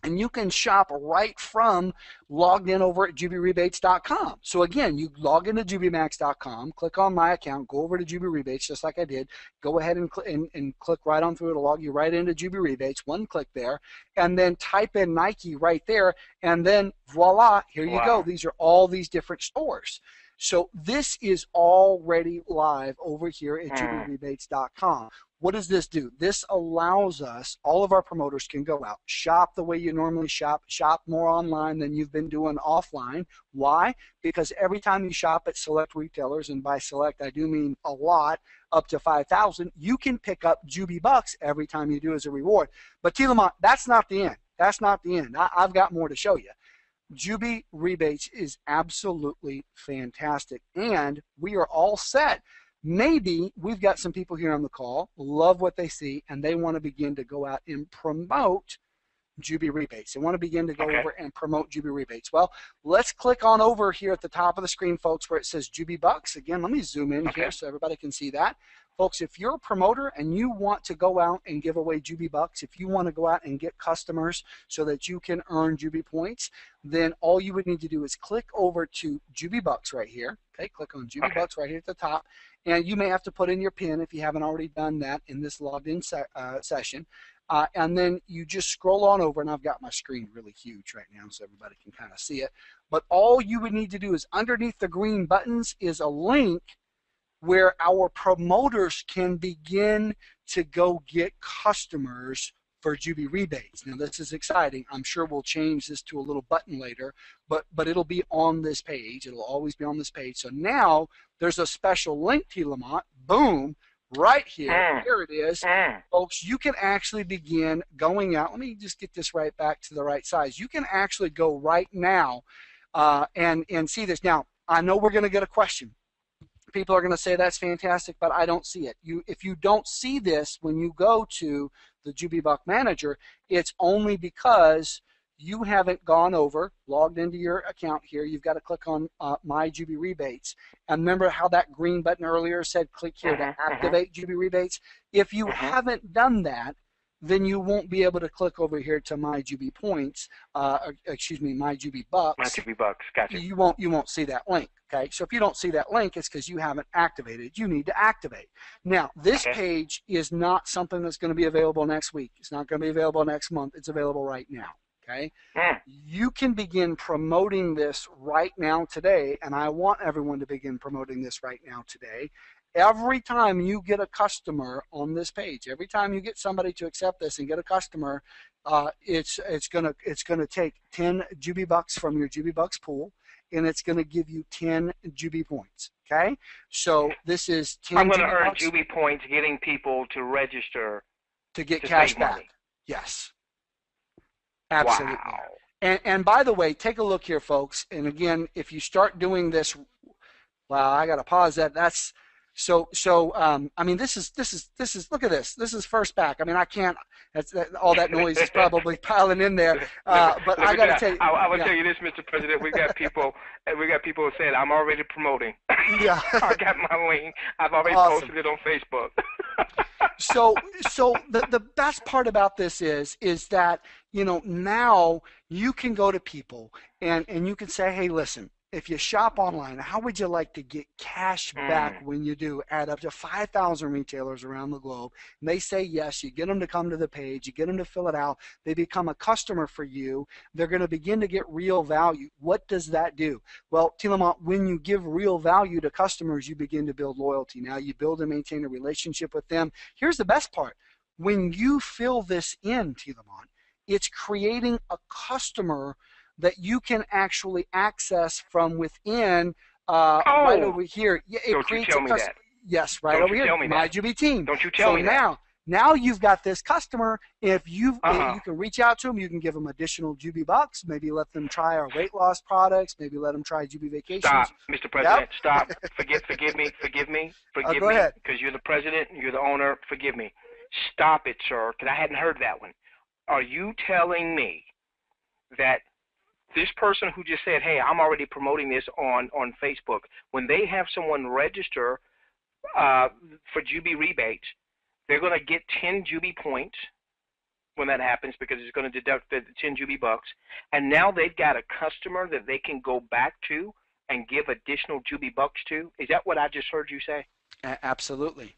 And you can shop right from logged in over at JubiRebates.com. So again, you log into JubiMax.com, click on my account, go over to Jubi Rebates just like I did. Go ahead and click right on through. It'll log you right into Jubi Rebates. One click there, and then type in Nike right there, and then voila, here you go. These are all these different stores. So this is already live over here at JubiRebates.com. What does this do? This allows us, all of our promoters can go out, shop the way you normally shop more online than you've been doing offline. Why? Because every time you shop at select retailers, and by select I do mean a lot, up to 5,000, you can pick up Jubi Bucks every time you do as a reward. But T. Lamont, that's not the end. That's not the end. I've got more to show you. Jubi Rebates is absolutely fantastic, and we are all set. Maybe we've got some people here on the call, love what they see, and they want to begin to go out and promote Jubi Rebates. They want to begin to go over and promote Jubi Rebates. Well, let's click on over here at the top of the screen, folks, where it says Jubi Bucks. Again, let me zoom in here so everybody can see that. Folks, if you're a promoter and you want to go out and give away Jubi Bucks, if you want to go out and get customers so that you can earn Jubi points, then all you would need to do is click over to Jubi Bucks right here. Okay, click on Jubi Bucks right here at the top. And you may have to put in your PIN if you haven't already done that in this logged in session. And then you just scroll on over, and I've got my screen really huge right now so everybody can kind of see it. But all you would need to do is underneath the green buttons is a link where our promoters can begin to go get customers for Jubi Rebates. Now this is exciting. I'm sure we'll change this to a little button later, but it'll be on this page. It'll always be on this page. So now there's a special link, T. Lamont. Boom, right here. Here it is. Folks, you can actually begin going out. Let me just get this right back to the right size. You can actually go right now and see this. Now, I know we're going to get a question. People are going to say that's fantastic, but I don't see it. If you don't see this when you go to the JubiBuck Manager, it's only because you haven't gone over, logged into your account here. You've got to click on My Jubi Rebates. And remember how that green button earlier said click here to activate Jubi Rebates? If you haven't done that, then you won't be able to click over here to My Jubi Points, excuse me, My Jubi Bucks. My Jubi Bucks, gotcha. You won't see that link, okay? So if you don't see that link, it's because you haven't activated. You need to activate. Now, this page is not something that's going to be available next week. It's not going to be available next month. It's available right now, okay? You can begin promoting this right now today, and I want everyone to begin promoting this right now today. Every time you get a customer on this page, every time you get somebody to accept this and get a customer, it's gonna take 10 Jubi Bucks from your Jubi Bucks pool, and it's gonna give you 10 Jubi points. Okay, so this is 10. I'm gonna earn Jubi points, getting people to register to get cash back. Money. Yes, absolutely. Wow. And by the way, take a look here, folks. And again, if you start doing this, wow, I gotta pause that. That's So I mean, this is look at this. This is first back. I mean, I can't. All that noise is probably piling in there. But I got to tell you. I will tell you this, Mr. President. We got people saying I'm already promoting. Yeah. I got my link. I've already posted it on Facebook. So the best part about this is that, you know, now you can go to people and you can say, hey, listen. If you shop online, how would you like to get cash back when you do? Add up to 5,000 retailers around the globe. And they say yes. You get them to come to the page. You get them to fill it out. They become a customer for you. They're going to begin to get real value. What does that do? Well, Tilamont, when you give real value to customers, you begin to build loyalty. Now you build and maintain a relationship with them. Here's the best part. When you fill this in, Tilamont, it's creating a customer that you can actually access from within right over here. Yeah, don't you tell me that. Yes, right over here. My Jubi team. Don't you tell me that. Now you've got this customer. If you can reach out to them, you can give them additional Jubi Bucks. Maybe let them try our weight loss products. Maybe let them try Jubi Vacations. Stop, Mr. President. Stop. Forgive me, go ahead. Because you're the president, you're the owner. Forgive me. Stop it, sir, because I hadn't heard that one. Are you telling me that this person who just said, hey, I'm already promoting this on Facebook, when they have someone register for Jubi rebates, they're going to get 10 Jubi points when that happens because it's going to deduct the 10 Jubi Bucks, and now they've got a customer that they can go back to and give additional Jubi Bucks to? Is that what I just heard you say? Absolutely.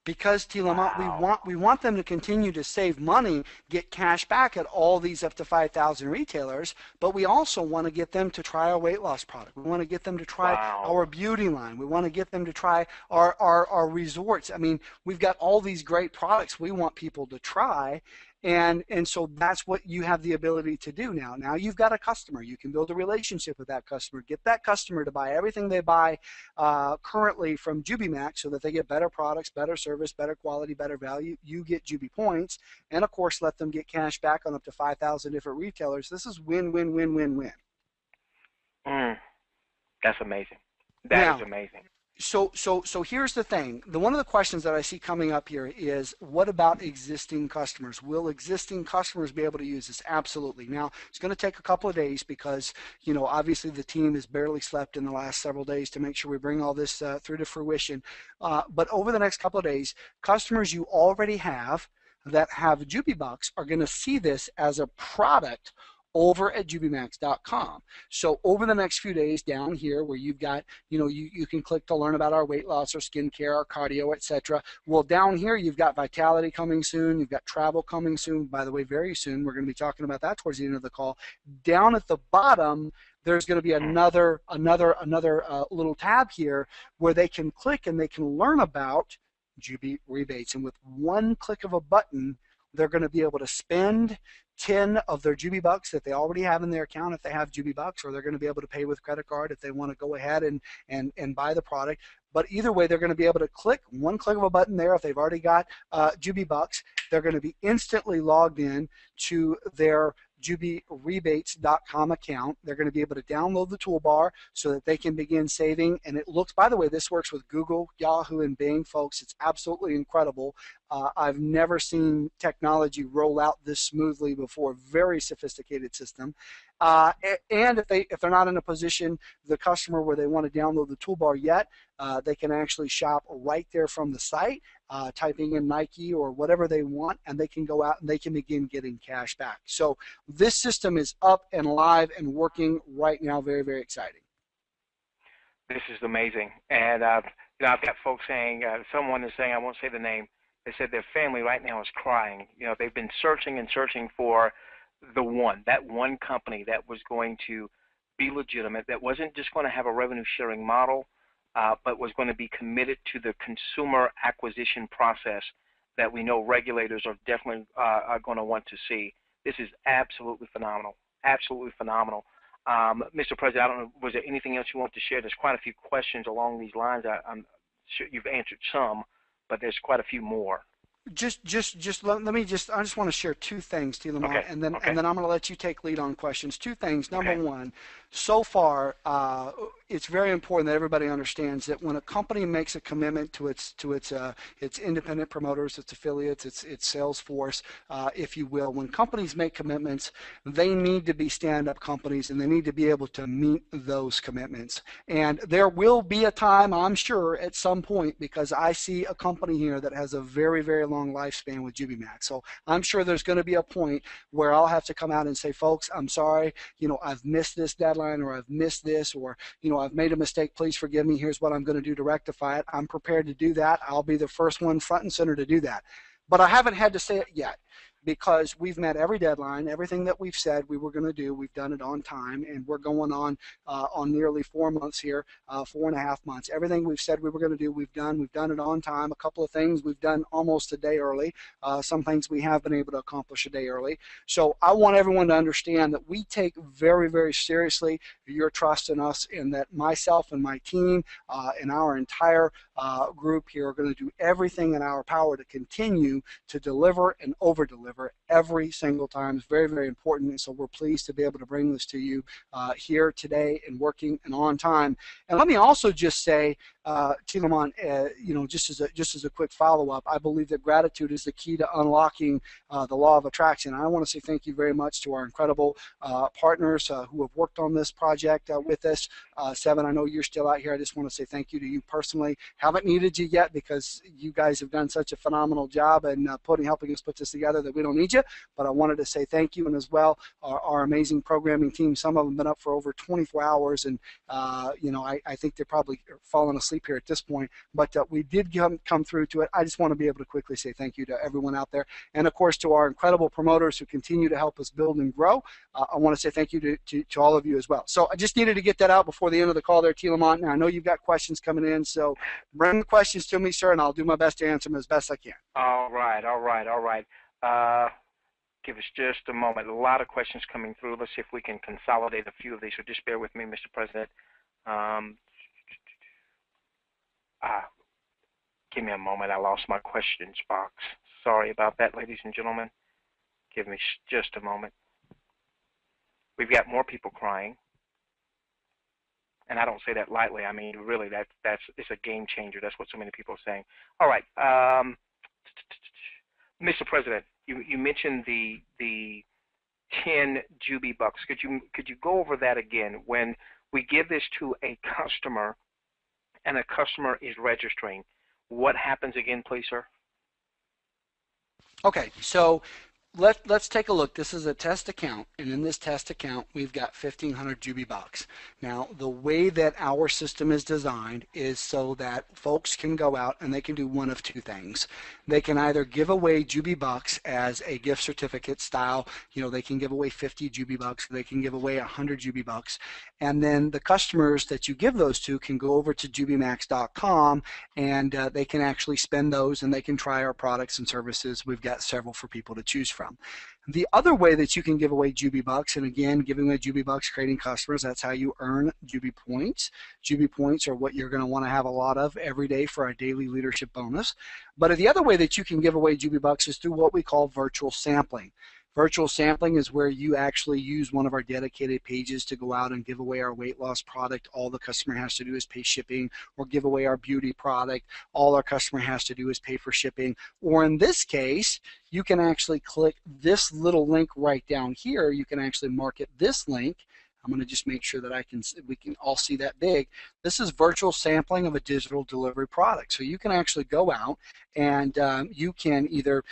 Because, Tilamont, we want them to continue to save money, get cash back at all these up to 5,000 retailers, but we also want to get them to try our weight loss product. We want to get them to try our beauty line. We want to get them to try our resorts. I mean, we've got all these great products we want people to try, and so that's what you have the ability to do now. Now you've got a customer. You can build a relationship with that customer, get that customer to buy everything they buy currently from JubiMax so that they get better products, better service, better quality, better value. You get Jubi points, and of course let them get cash back on up to 5,000 different retailers. This is win, win, win, win, win. That's amazing. That is amazing. So here's the thing. One of the questions that I see coming up here is, what about existing customers? Will existing customers be able to use this? Absolutely. Now, it's going to take a couple of days because, you know, obviously the team has barely slept in the last several days to make sure we bring all this through to fruition. But over the next couple of days, customers you already have that have Jubi Bucks are going to see this as a product over at JubiMax.com. So over the next few days down here where you've got, you know, you can click to learn about our weight loss or skincare, our cardio, etc. Well, down here you've got Vitality coming soon. You've got travel coming soon. By the way, very soon. We're going to be talking about that towards the end of the call. Down at the bottom, there's going to be another little tab here where they can click and they can learn about Jubi rebates. And with one click of a button, they're going to be able to spend 10 of their Jubi Bucks that they already have in their account if they have Jubi Bucks, or they're going to be able to pay with credit card if they want to go ahead and buy the product. But either way, they're going to be able to click one click of a button there if they've already got Jubi Bucks. They're going to be instantly logged in to their JubiRebates.com account. They're going to be able to download the toolbar so that they can begin saving. And it looks, by the way, this works with Google, Yahoo, and Bing, folks. It's absolutely incredible. I've never seen technology roll out this smoothly before. Very sophisticated system. And if they're not in a position, the customer, where they want to download the toolbar yet, they can actually shop right there from the site, typing in Nike or whatever they want, and they can go out and they can begin getting cash back. So this system is up and live and working right now. Very, very exciting. This is amazing. And you know, I've got folks saying, someone is saying, I won't say the name, they said their family right now is crying. You know, they've been searching and searching for that one company that was going to be legitimate, that wasn't just going to have a revenue sharing model, but was going to be committed to the consumer acquisition process that we know regulators are definitely are going to want to see. This is absolutely phenomenal, absolutely phenomenal. Mr. President, I don't know, was there anything else you want to share? There's quite a few questions along these lines. I'm sure you've answered some, but there's quite a few more. I just want to share two things, T. Lamont, okay. and then I'm going to let you take lead on questions. Two things. Number okay. one, so far, it's very important that everybody understands that when a company makes a commitment to its independent promoters, its affiliates, its sales force, if you will, when companies make commitments, they need to be stand-up companies, and they need to be able to meet those commitments. And there will be a time, I'm sure, at some point, because I see a company here that has a very, very long lifespan with JubiMax. So I'm sure there's going to be a point where I'll have to come out and say, folks, I'm sorry, I've missed this deadline, or I've missed this, or I've made a mistake, please forgive me, here's what I'm going to do to rectify it. I'm prepared to do that. I'll be the first one front and center to do that. But I haven't had to say it yet, because we've met every deadline. Everything that we've said we were going to do, we've done it on time, and we're going on nearly 4 months here, 4.5 months. Everything we've said we were going to do, we've done it on time. A couple of things we've done almost a day early. Some things we have been able to accomplish a day early. So I want everyone to understand that we take very, very seriously your trust in us, and that myself and my team and our entire group here are going to do everything in our power to continue to deliver and over-deliver every single time. It's very, very important, and so we're pleased to be able to bring this to you here today, and working and on time. And let me also just say, T. Lamont, just as a quick follow-up, I believe that gratitude is the key to unlocking the law of attraction. I want to say thank you very much to our incredible partners who have worked on this project with us. Seven, I know you're still out here. I just want to say thank you to you personally. Haven't needed you yet, because you guys have done such a phenomenal job in helping us put this together, that we don't need you. But I wanted to say thank you, and as well our amazing programming team. Some of them have been up for over 24 hours, and I think they're probably falling asleep here at this point, but we did come through to it. I just want to be able to quickly say thank you to everyone out there, and of course to our incredible promoters who continue to help us build and grow. I want to say thank you to all of you as well. So I just needed to get that out before the end of the call there, T. Lamont. Now I know you've got questions coming in, so bring the questions to me, sir, and I'll do my best to answer them as best I can. All right. Give us just a moment. A lot of questions coming through. Let's see if we can consolidate a few of these. So just bear with me, Mr. President. Give me a moment. I lost my questions box. Sorry about that, ladies and gentlemen. Give me just a moment. We've got more people crying, and I don't say that lightly. I mean, really, it's a game changer. That's what so many people are saying. All right, Mr. President, you mentioned the 10 Jubi bucks. Could you go over that again? When we give this to a customer, and a customer is registering, what happens again, please, sir? Okay, so let's take a look. This is a test account, and in this test account we've got 1,500 Jubi bucks. Now the way that our system is designed is so that folks can go out and they can do one of two things. They can either give away Jubi bucks as a gift certificate style, they can give away 50 Jubi bucks, they can give away 100 Jubi bucks, and then the customers that you give those to can go over to JubiMax.com, and they can actually spend those, and they can try our products and services. We've got several for people to choose from. The other way that you can give away Jubi bucks, and again, giving away Jubi bucks, creating customers, that's how you earn Jubi points. Jubi points are what you're going to want to have a lot of every day for our daily leadership bonus. But the other way that you can give away Jubi bucks is through what we call virtual sampling. Virtual sampling is where you actually use one of our dedicated pages to go out and give away our weight loss product. All the customer has to do is pay shipping, or give away our beauty product. All our customer has to do is pay for shipping. Or in this case, you can actually click this little link right down here. You can actually market this link. I'm going to just make sure that we can all see that big. This is virtual sampling of a digital delivery product. So you can actually go out and you can either,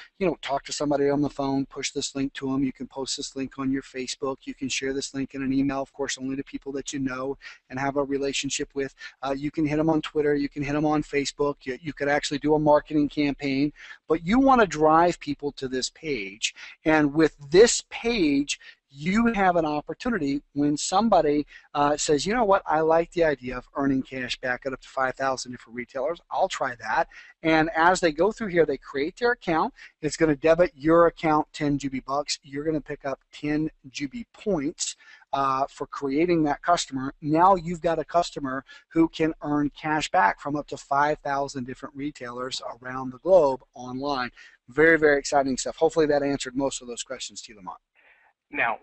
talk to somebody on the phone, push this link to them. You can post this link on your Facebook. You can share this link in an email, of course, only to people that you know and have a relationship with. You can hit them on Twitter. You can hit them on Facebook. You could actually do a marketing campaign, but you want to drive people to this page. And with this page, you have an opportunity when somebody says, you know what, I like the idea of earning cash back at up to 5,000 different retailers. I'll try that. And as they go through here, they create their account. It's going to debit your account 10 Jubi bucks. You're going to pick up 10 Jubi points for creating that customer. Now you've got a customer who can earn cash back from up to 5,000 different retailers around the globe online. Very, very exciting stuff. Hopefully that answered most of those questions to you, Lamont. Now,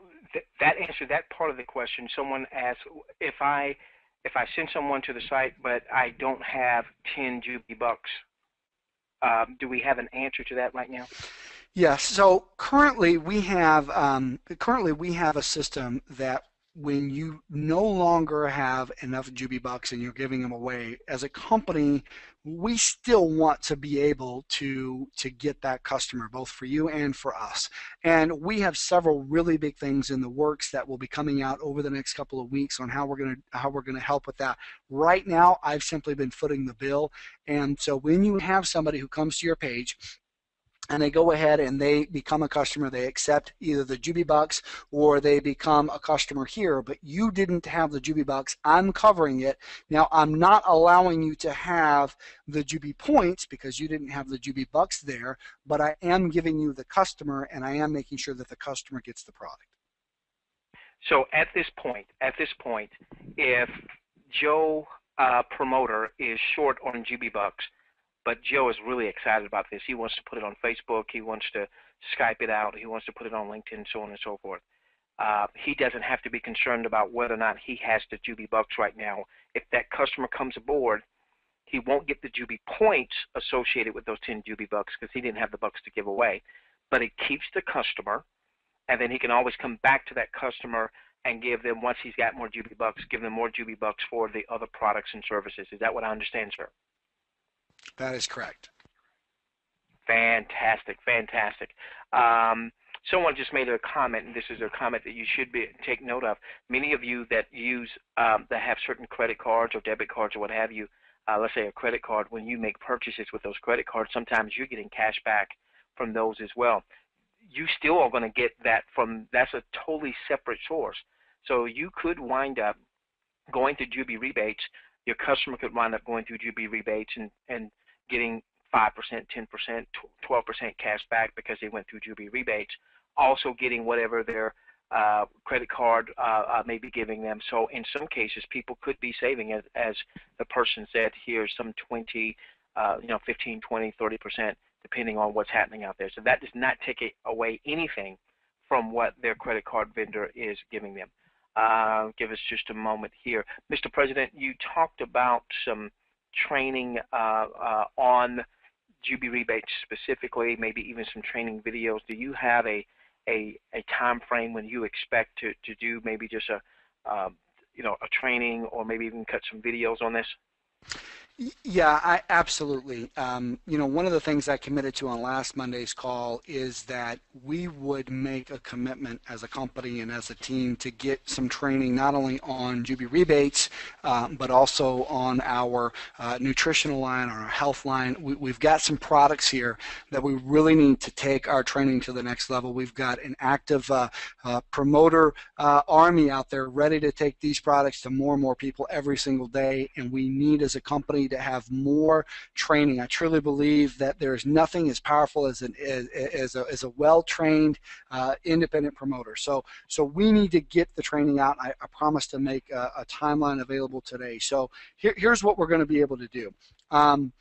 that answered that part of the question. Someone asked, if I send someone to the site but I don't have 10 Jubi bucks, do we have an answer to that right now? Yes. So currently we have a system that when you no longer have enough Jubi bucks and you're giving them away, as a company, we still want to be able to get that customer, both for you and for us. And we have several really big things in the works that will be coming out over the next couple of weeks on how we're going to help with that. Right now, I've simply been footing the bill. And so when you have somebody who comes to your page and they go ahead and they become a customer, they accept either the Jubi bucks or they become a customer here, but you didn't have the Jubi bucks, I'm covering it. Now, I'm not allowing you to have the Jubi points because you didn't have the Jubi bucks there, but I am giving you the customer and I am making sure that the customer gets the product. So at this point, if Joe promoter is short on Jubi bucks, but Joe is really excited about this. He wants to put it on Facebook. He wants to Skype it out. He wants to put it on LinkedIn, so on and so forth. He doesn't have to be concerned about whether or not he has the Jubi bucks right now. If that customer comes aboard, he won't get the Jubi points associated with those 10 Jubi bucks because he didn't have the bucks to give away. But it keeps the customer, and then he can always come back to that customer and give them, once he's got more Jubi bucks, give them more Jubi bucks for the other products and services. Is that what I understand, sir? That is correct. Fantastic, fantastic. Someone just made a comment, and this is a comment that you should take note of. Many of you that use that have certain credit cards or debit cards or what have you, let's say a credit card, when you make purchases with those credit cards, sometimes you're getting cash back from those as well. You still are going to get that from, that's a totally separate source. So you could wind up going to Jubi rebates. Your customer could wind up going through Jubi rebates and getting 5%, 10%, 12% cash back because they went through Jubi rebates, also getting whatever their credit card may be giving them. So in some cases, people could be saving, as the person said here, some 15, 20, 30%, depending on what's happening out there. So that does not take away anything from what their credit card vendor is giving them. Give us just a moment here. Mr. President, you talked about some training on Jubi rebates specifically, maybe even some training videos. Do you have a time frame when you expect to do maybe just a training, or maybe even cut some videos on this? Yeah, absolutely. One of the things I committed to on last Monday's call is that we would make a commitment as a company and as a team to get some training not only on Jubi rebates, but also on our nutritional line, our health line. We've got some products here that we really need to take our training to the next level. We've got an active promoter army out there ready to take these products to more and more people every single day, and we need as a company to have more training. I truly believe that there's nothing as powerful as a well-trained independent promoter. So we need to get the training out. I promise to make a timeline available today. So here's what we're going to be able to do. And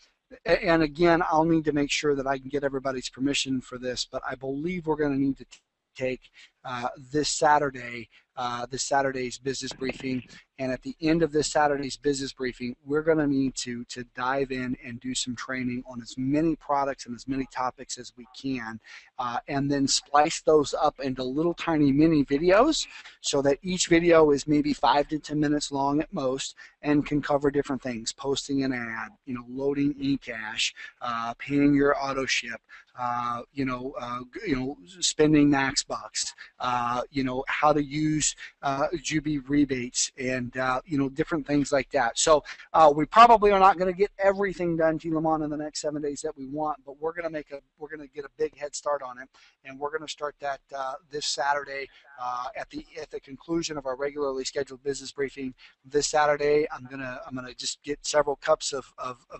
again, I'll need to make sure that I can get everybody's permission for this, but I believe we're going to need to take this Saturday, this Saturday's business briefing. And at the end of this Saturday's business briefing, we're going to need to dive in and do some training on as many products and as many topics as we can, and then splice those up into little tiny mini videos so that each video is maybe 5 to 10 minutes long at most and can cover different things: posting an ad, loading eCash, paying your auto ship, spending Max bucks, how to use Jubi rebates, and different things like that. So we probably are not going to get everything done, T. Lamont, in the next 7 days that we want, but we're going to get a big head start on it, and we're going to start that this Saturday at the conclusion of our regularly scheduled business briefing. This Saturday, I'm gonna just get several cups of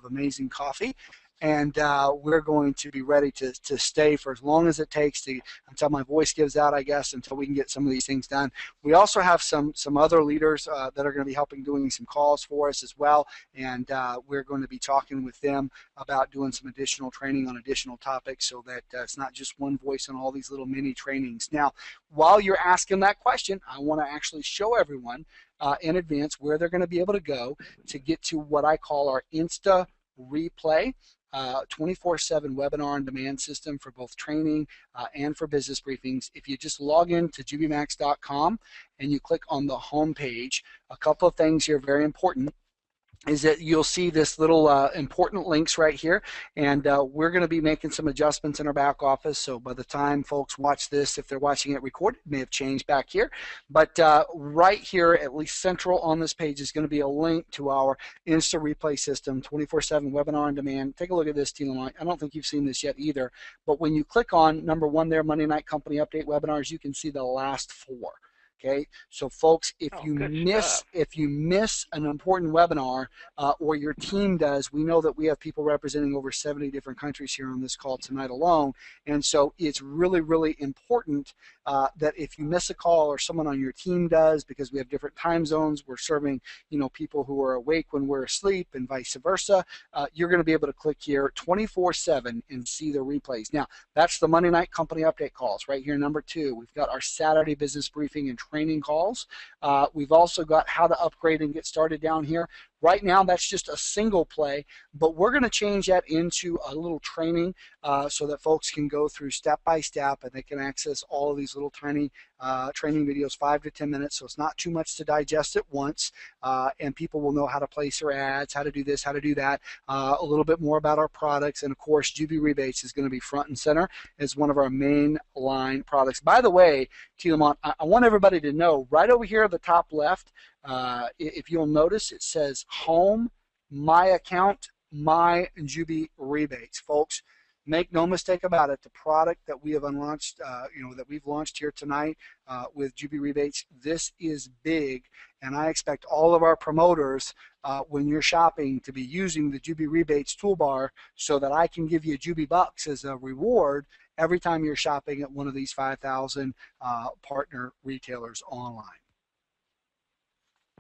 amazing coffee, and we're going to be ready to stay for as long as it takes until my voice gives out, I guess, until we can get some of these things done. We also have some other leaders that are going to be helping doing some calls for us as well, and we're going to be talking with them about doing some additional training on additional topics so that it's not just one voice on all these little mini trainings. Now, while you're asking that question, I want to actually show everyone in advance where they're going to be able to go to get to what I call our Insta Replay 24/7 webinar on demand system for both training and for business briefings. If you just log in to JubiMax.com and you click on the home page, a couple of things here very important is that you'll see this little important links right here, and we're going to be making some adjustments in our back office, so by the time folks watch this, if they're watching it recorded, it may have changed back here, but right here, at least central on this page, is going to be a link to our Insta Replay system, 24/7 webinar on demand. Take a look at this, Team. I don't think you've seen this yet either, but when you click on number 1 there, Monday Night Company Update Webinars, you can see the last 4. Okay, so folks, if you miss an important webinar or your team does, we know that we have people representing over 70 different countries here on this call tonight alone, and so it's really, really important that if you miss a call or someone on your team does, because we have different time zones, we're serving people who are awake when we're asleep and vice versa, you're going to be able to click here 24/7 and see the replays. Now, that's the Monday Night Company Update calls right here, number 2. We've got our Saturday business briefing and training calls. We've also got how to upgrade and get started down here. Right now, that's just a single play, but we're going to change that into a little training so that folks can go through step by step and they can access all of these little tiny training videos, 5 to 10 minutes, so it's not too much to digest at once, and people will know how to place their ads, how to do this, how to do that, a little bit more about our products, and of course, Jubi Rebates is going to be front and center as one of our main line products. By the way, T. Lamont, I want everybody to know, right over here at the top left, if you'll notice, it says Home, My Account, My Jubi Rebates. Folks, make no mistake about it, the product that we have launched, that we've launched here tonight with Jubi Rebates, this is big, and I expect all of our promoters, when you're shopping, to be using the Jubi Rebates toolbar so that I can give you Jubi Bucks as a reward every time you're shopping at one of these 5,000 partner retailers online.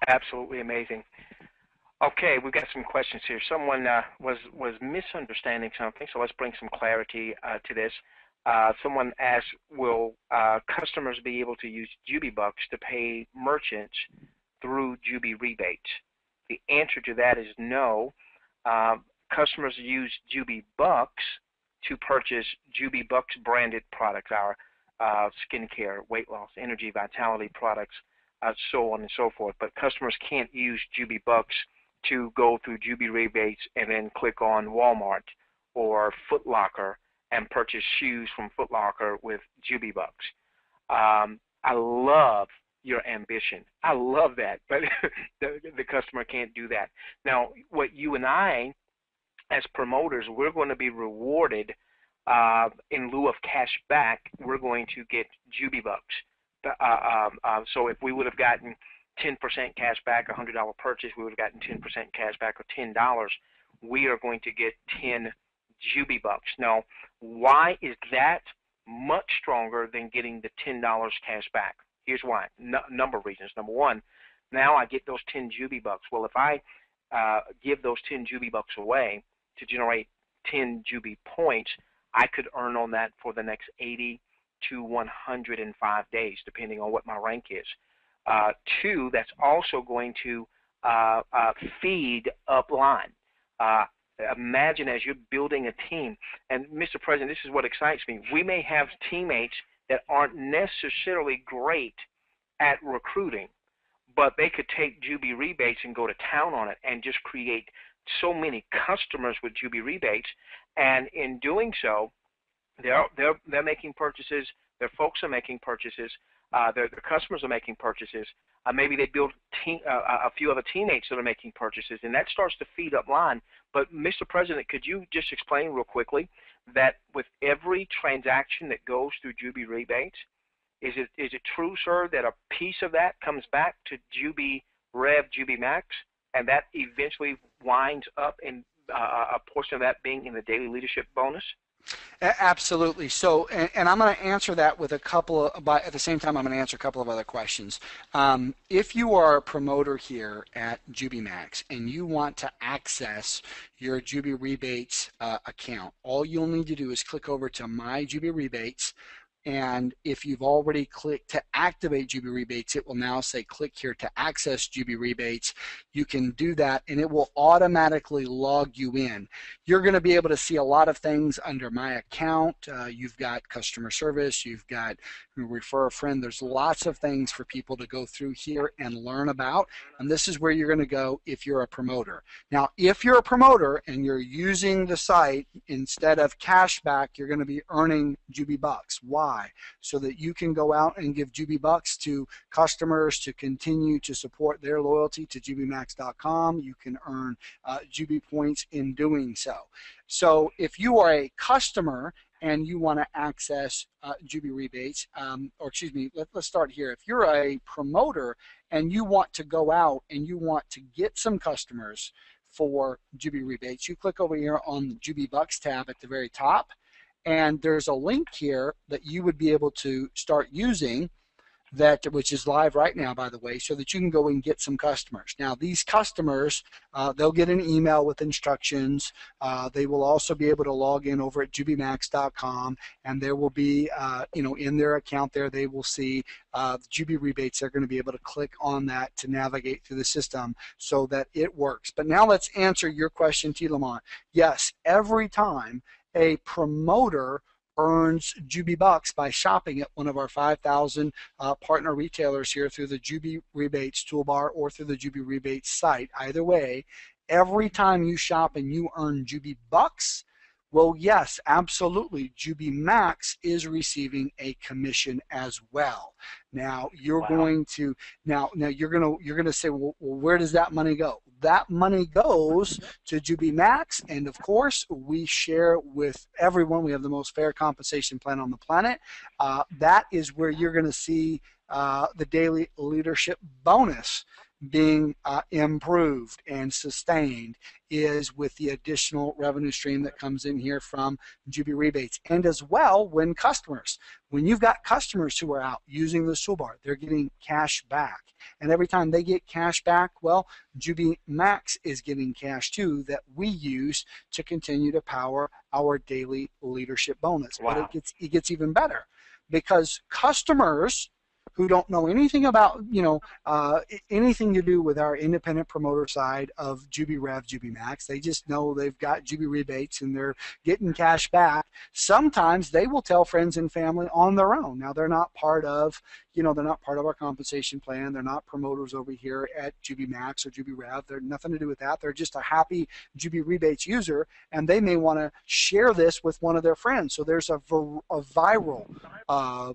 Absolutely amazing. Okay, we've got some questions here. Someone was misunderstanding something, so let's bring some clarity to this. Someone asked, will customers be able to use Jubi Bucks to pay merchants through Jubi Rebates? The answer to that is no. Customers use Jubi Bucks to purchase Jubi Bucks branded products, our skincare, weight loss, energy, vitality products, so on and so forth. But customers can't use Jubi Bucks to go through Jubi Rebates and then click on Walmart or Foot Locker and purchase shoes from Foot Locker with Jubi Bucks. I love your ambition. I love that, but the customer can't do that. Now, what you and I, as promoters, we're going to be rewarded in lieu of cash back. We're going to get Jubi Bucks. So if we would have gotten 10% cash back, a $100 purchase, we would have gotten 10% cash back or $10. We are going to get 10 Jubi Bucks. Now, why is that much stronger than getting the $10 cash back? Here's why. Number of reasons. Number one, now I get those 10 Jubi Bucks. Well, if I give those 10 Jubi Bucks away to generate 10 Jubi points, I could earn on that for the next 80 to 105 days, depending on what my rank is. Two, that's also going to feed upline. Imagine as you're building a team, and Mr. President, this is what excites me. We may have teammates that aren't necessarily great at recruiting, but they could take Jubi rebates and go to town on it and just create so many customers with Jubi rebates. And in doing so, they're making purchases. Their folks are making purchases. Their customers are making purchases. Maybe they build a few other teammates that are making purchases, and that starts to feed up line. But Mr. President, could you just explain real quickly that with every transaction that goes through Jubi rebates, is it true, sir, that a piece of that comes back to JubiRev, Jubi Max, and that eventually winds up in a portion of that being in the daily leadership bonus? Absolutely. So, and I'm going to answer that with a couple of, but at the same time, I'm going to answer a couple of other questions. If you are a promoter here at JubiMax and you want to access your Jubi Rebates account, all you'll need to do is click over to My Jubi Rebates. And if you've already clicked to activate Jubi Rebates, it will now say click here to access Jubi Rebates. You can do that and it will automatically log you in. You're going to be able to see a lot of things under My Account. You've got customer service, you've got refer a friend. There's lots of things for people to go through here and learn about, and this is where you're going to go if you're a promoter. Now, if you're a promoter and you're using the site, instead of cash back, you're going to be earning Jubi Bucks. Why? So that you can go out and give Jubi Bucks to customers to continue to support their loyalty to JubiMax.com. You can earn Jubi points in doing so. So if you are a customer and you want to access Jubi rebates, or excuse me, let's start here. If you're a promoter and you want to go out and you want to get some customers for Jubi rebates, you click over here on the Jubi Bucks tab at the very top, and there's a link here that you would be able to start using, that which is live right now, by the way, so that you can go and get some customers. Now, these customers, they'll get an email with instructions. They will also be able to log in over at JubiMax.com, and there will be, in their account there, they will see Jubi rebates. They're going to be able to click on that to navigate through the system so that it works. But now let's answer your question, T. Lamont. Yes, every time a promoter earns Jubi Bucks by shopping at one of our 5,000 partner retailers here through the Jubi Rebates toolbar or through the Jubi Rebates site. Either way, every time you shop and you earn Jubi Bucks, well, yes, absolutely, Jubi Max is receiving a commission as well. Now you're going to you're going to say, well, where does that money go? That money goes to Jubi Max, and of course we share with everyone. We have the most fair compensation plan on the planet. That is where you're going to see the daily leadership bonus being improved and sustained, is with the additional revenue stream that comes in here from Jubi rebates. And as well, when you've got customers who are out using the toolbar, they're getting cash back. And every time they get cash back, well, Jubi Max is getting cash too that we use to continue to power our daily leadership bonus. Wow. But it gets even better, because customers who don't know anything about, anything to do with our independent promoter side of JubiRev, Jubi Max. They just know they've got Jubi rebates and they're getting cash back. Sometimes they will tell friends and family on their own. Now, they're not part of, they're not part of our compensation plan. They're not promoters over here at Jubi Max or JubiRev. They're nothing to do with that. They're just a happy Jubi rebates user, and they may want to share this with one of their friends. So there's a viral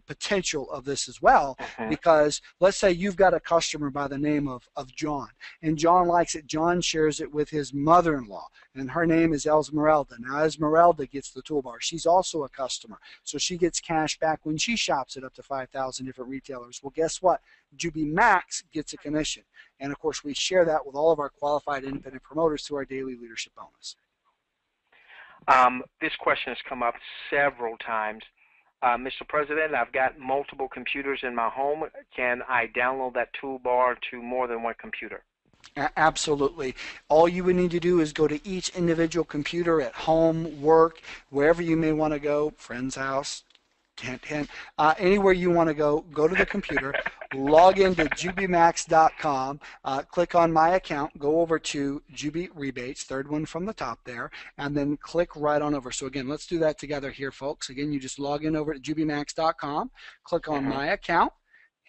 potential of this as well. Because let's say you've got a customer by the name of John, and John likes it. John shares it with his mother-in-law, and her name is Esmeralda. Now, Esmeralda gets the toolbar. She's also a customer, so she gets cash back when she shops at up to 5,000 different retailers. Well, guess what? Jubi Max gets a commission, and of course we share that with all of our qualified independent promoters through our daily leadership bonus. This question has come up several times. Mr. President, I've got multiple computers in my home. Can I download that toolbar to more than one computer? Absolutely. All you would need to do is go to each individual computer at home, work, wherever you may want to go, friend's house, hint, hint. Anywhere you want to go to the computer, log into JubiMax.com, click on My Account, go over to Jubi Rebates, third one from the top there, and then click right on over. So again, let's do that together here, folks. Again, you just log in over to JubiMax.com, click on My Account,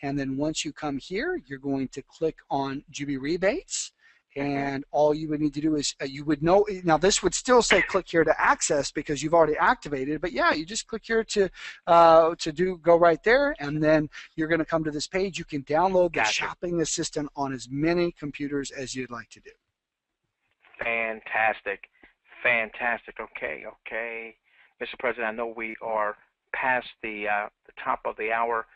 and then once you come here, you're going to click on Jubi Rebates. And all you would need to do is you would know, now this would still say click here to access because you've already activated, but yeah, you just click here to go right there, and then you're going to come to this page. You can download the shopping assistant on as many computers as you'd like to do. Fantastic. Fantastic. Okay. Mr. President, I know we are past the top of the hour.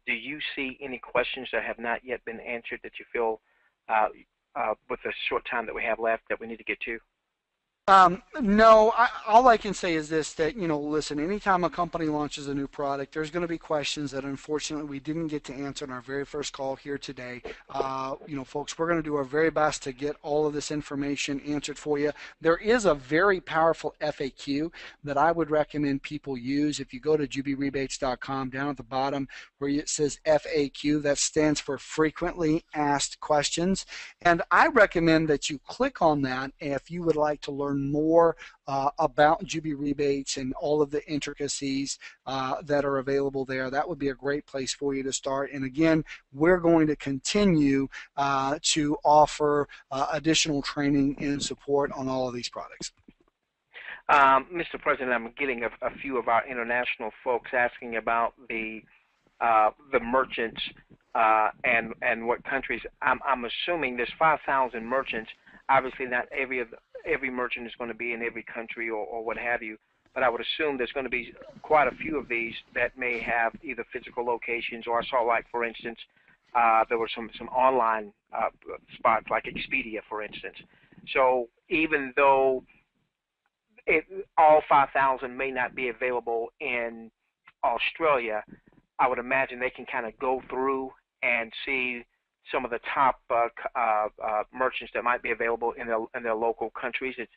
Do you see any questions that have not yet been answered that you feel with the short time that we have left that we need to get to? No, all I can say is this, that, listen, anytime a company launches a new product, there's going to be questions that unfortunately we didn't get to answer in our very first call here today. Folks, we're going to do our very best to get all of this information answered for you. There is a very powerful FAQ that I would recommend people use. If you go to JubiRebates.com, down at the bottom where it says FAQ, that stands for Frequently Asked Questions. And I recommend that you click on that if you would like to learn more about Jubi Rebates and all of the intricacies that are available there. That would be a great place for you to start. And again, we're going to continue to offer additional training and support on all of these products. Mr. President, I'm getting a few of our international folks asking about the merchants and what countries. I'm assuming there's 5,000 merchants. Obviously, not every merchant is going to be in every country or what have you, but I would assume there's going to be quite a few of these that may have either physical locations, or I saw, like, for instance, there were some online spots like Expedia, for instance. So even though all 5,000 may not be available in Australia, I would imagine they can kind of go through and see some of the top merchants that might be available in their local countries. Is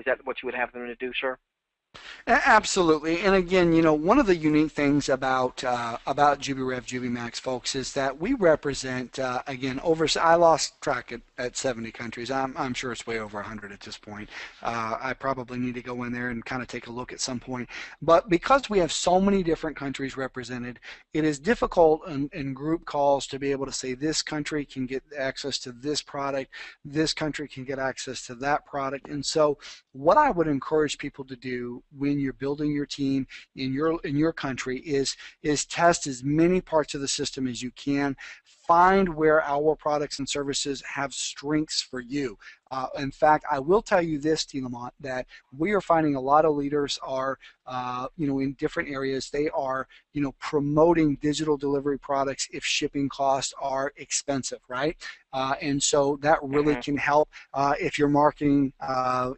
that what you would have them to do, sir? Absolutely. And again, one of the unique things about JubiRev, JubiMax, folks, is that we represent, again, I lost track at 70 countries. I'm sure it's way over 100 at this point. I probably need to go in there and kind of take a look at some point. But because we have so many different countries represented, it is difficult in group calls to be able to say this country can get access to this product, this country can get access to that product. And so what I would encourage people to do when you're building your team in your country is test as many parts of the system as you can. Find where our products and services have strengths for you. In fact, I will tell you this, T. Lamont, that we are finding a lot of leaders are, in different areas, they are, promoting digital delivery products if shipping costs are expensive, right? And so that really can help if you're marketing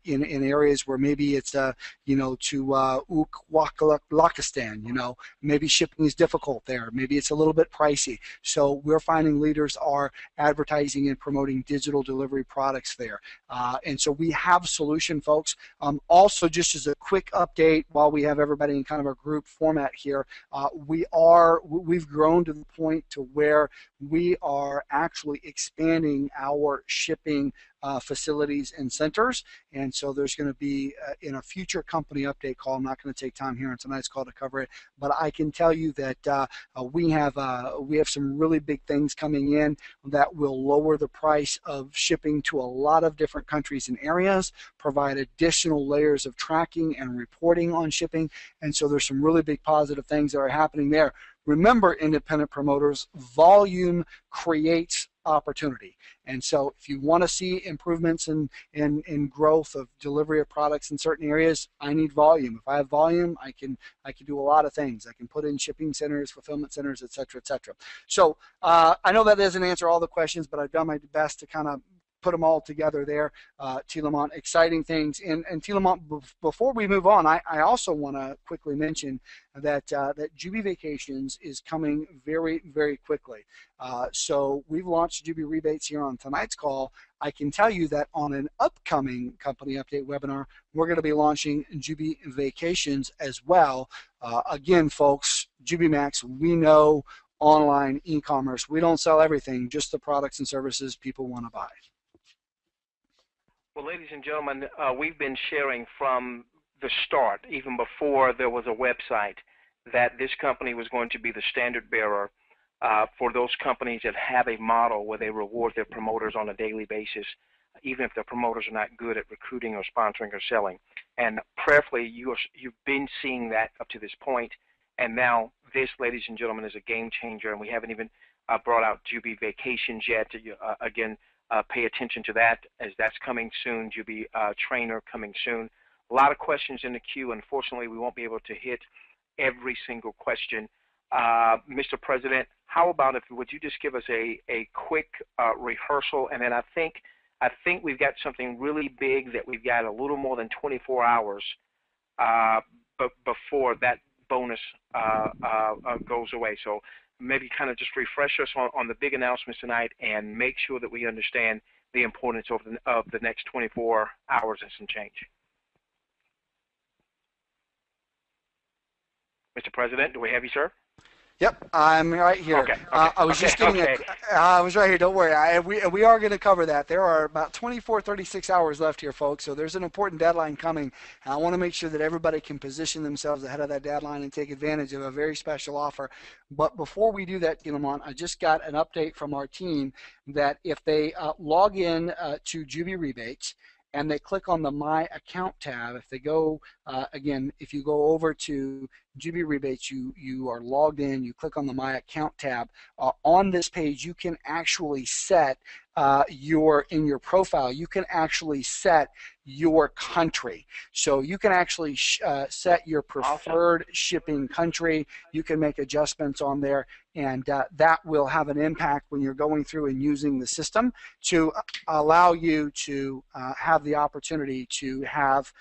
in areas where maybe it's, to Uzbekistan, maybe shipping is difficult there. Maybe it's a little bit pricey. So we're finding leaders are advertising and promoting digital delivery products there. And so we have solution, folks. Also, just as a quick update, while we have everybody in kind of a group format here, we've grown to the point to where we are actually expanding our shipping facilities and centers, and so there's going to be in a future company update call. I'm not going to take time here on tonight's call to cover it, but I can tell you that we have some really big things coming in that will lower the price of shipping to a lot of different countries and areas, provide additional layers of tracking and reporting on shipping, and so there's some really big positive things that are happening there. Remember, independent promoters, volume creates opportunity. And so if you want to see improvements in growth of delivery of products in certain areas, I need volume. If I have volume, I can do a lot of things. I can put in shipping centers, fulfillment centers, et cetera, et cetera. So I know that doesn't answer all the questions, but I've done my best to kind of put them all together there, Thielemann. Exciting things. And Thielemann, before we move on, I also want to quickly mention that that Jubi Vacations is coming very, very quickly. So we've launched Jubi Rebates here on tonight's call. I can tell you that on an upcoming company update webinar, we're going to be launching Jubi Vacations as well. Again, folks, JubiMax, we know online e-commerce. We don't sell everything, just the products and services people want to buy. Well, ladies and gentlemen, we've been sharing from the start, even before there was a website, that this company was going to be the standard bearer for those companies that have a model where they reward their promoters on a daily basis, even if the promoters are not good at recruiting or sponsoring or selling. And prayerfully, you've been seeing that up to this point. And now this, ladies and gentlemen, is a game changer, and we haven't even brought out Jubi Vacations yet. Again, pay attention to that, as that's coming soon. Jubi Trainer coming soon. A lot of questions in the queue. Unfortunately, we won't be able to hit every single question. Mr. President, how about would you just give us a quick rehearsal, and then I think we've got something really big that we've got a little more than 24 hours before that bonus goes away. So maybe kind of just refresh us on the big announcements tonight, and make sure that we understand the importance of the next 24 hours and some change. Mr. President, do we have you, sir? Yep, I'm right here. Okay. I was just getting I was right here. Don't worry. We are going to cover that. There are about 24, 36 hours left here, folks. So there's an important deadline coming. And I want to make sure that everybody can position themselves ahead of that deadline and take advantage of a very special offer. But before we do that, Thielemann, I just got an update from our team that if they log in to Jubi Rebates, and they click on the My Account tab, if they go, again, if you go over to Jubi Rebates, you are logged in, you click on the My Account tab. On this page, you can actually set in your profile, you can actually set your country. So you can actually set your preferred shipping country. You can make adjustments on there, and that will have an impact when you're going through and using the system to allow you to have the opportunity to have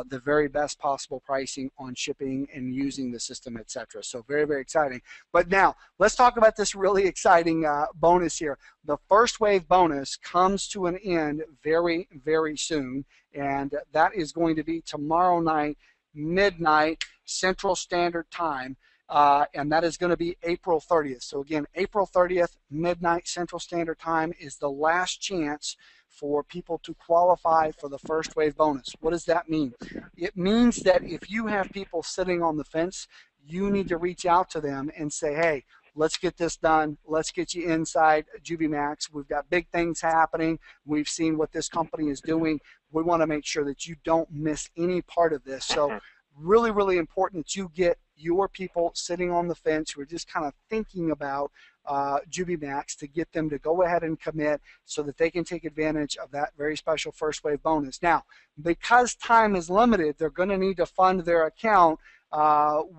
the very best possible pricing on shipping and using the system, etc. So very, very exciting. But now let's talk about this really exciting bonus here. The first wave bonus comes to an end very, very soon, and that is going to be tomorrow night, midnight Central Standard Time. And that is going to be April 30th. So again, April 30th, midnight Central Standard Time is the last chance for people to qualify for the first wave bonus. What does that mean? It means that if you have people sitting on the fence, you need to reach out to them and say, hey, let's get this done. Let's get you inside JubiMax. We've got big things happening. We've seen what this company is doing. We want to make sure that you don't miss any part of this. So really, really important that you get your people sitting on the fence who are just kind of thinking about JubiMax, to get them to go ahead and commit so that they can take advantage of that very special first wave bonus. Now, because time is limited, they're going to need to fund their account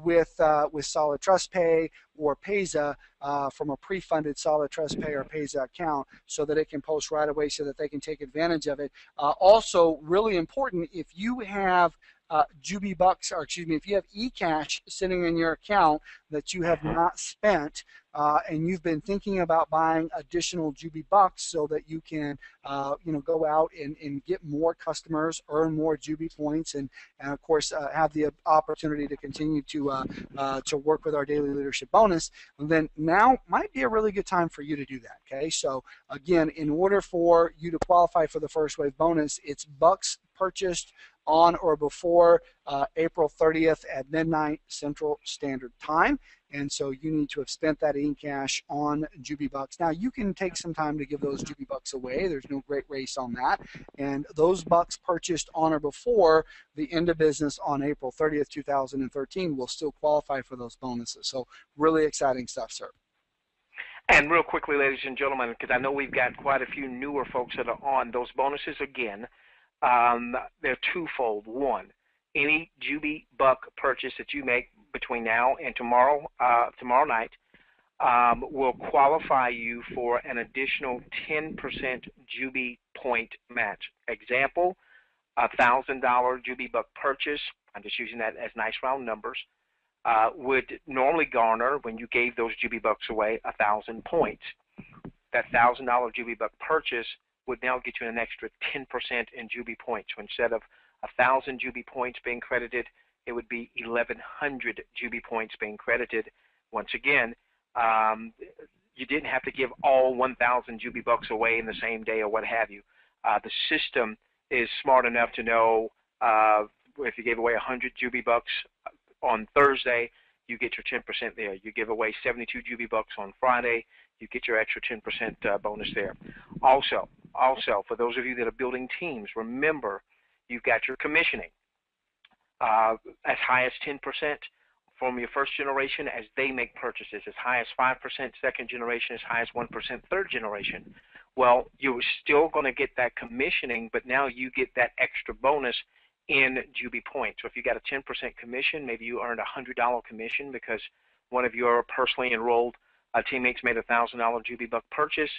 with Solid Trust Pay or Payza from a pre-funded Solid Trust Pay or Payza account, so that it can post right away so that they can take advantage of it. Also, really important, if you have Jubi Bucks, or excuse me, if you have eCash sitting in your account that you have not spent, and you've been thinking about buying additional Jubi Bucks so that you can, go out and get more customers, earn more Jubi points, and of course have the opportunity to continue to work with our daily leadership bonus, then now might be a really good time for you to do that. Okay, so again, in order for you to qualify for the first wave bonus, it's bucks purchased on or before April 30th at midnight Central Standard Time. And so you need to have spent that in cash on Jubi Bucks. Now, you can take some time to give those Jubi Bucks away. There's no great race on that. And those bucks purchased on or before the end of business on April 30th, 2013 will still qualify for those bonuses. So really exciting stuff, sir. And real quickly, ladies and gentlemen, because I know we've got quite a few newer folks that are on, those bonuses again, they're twofold. One, any Jubi Buck purchase that you make between now and tomorrow night, will qualify you for an additional 10% Jubi point match. Example, $1,000 Jubi buck purchase, I'm just using that as nice round numbers, would normally garner, when you gave those Jubi bucks away, 1,000 points. That $1,000 Jubi buck purchase would now get you an extra 10% in Jubi points. So instead of 1,000 Jubi points being credited, it would be 1,100 Jubi points being credited. Once again, you didn't have to give all 1,000 Jubi bucks away in the same day or what have you. The system is smart enough to know if you gave away 100 Jubi bucks on Thursday, you get your 10% there. You give away 72 Jubi bucks on Friday, you get your extra 10% bonus there. Also, for those of you that are building teams, remember you've got your commissioning as high as 10% from your first generation as they make purchases, as high as 5% second generation, as high as 1% third generation. Well, you're still going to get that commissioning, but now you get that extra bonus in Jubi points. So if you got a 10% commission, maybe you earned a $100 commission because one of your personally enrolled teammates made a $1,000 Jubi buck purchase,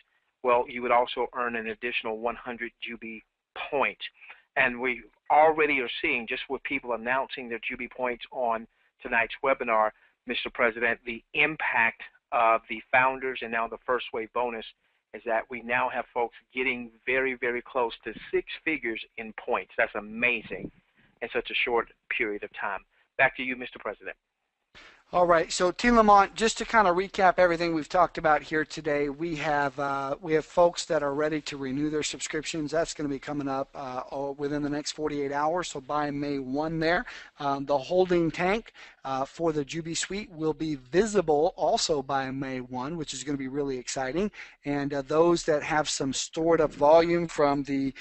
well, you would also earn an additional 100 Jubi points. And we already are seeing, just with people announcing their Jubi points on tonight's webinar, Mr. President, the impact of the founders and now the first wave bonus is that we now have folks getting very, very close to 6 figures in points. That's amazing in such a short period of time. Back to you, Mr. President. All right, so Team Lamont, just to kind of recap everything we've talked about here today, we have folks that are ready to renew their subscriptions. That's going to be coming up within the next 48 hours, so by May 1 there. The holding tank for the Jubi Suite will be visible also by May 1, which is going to be really exciting. And those that have some stored up volume from the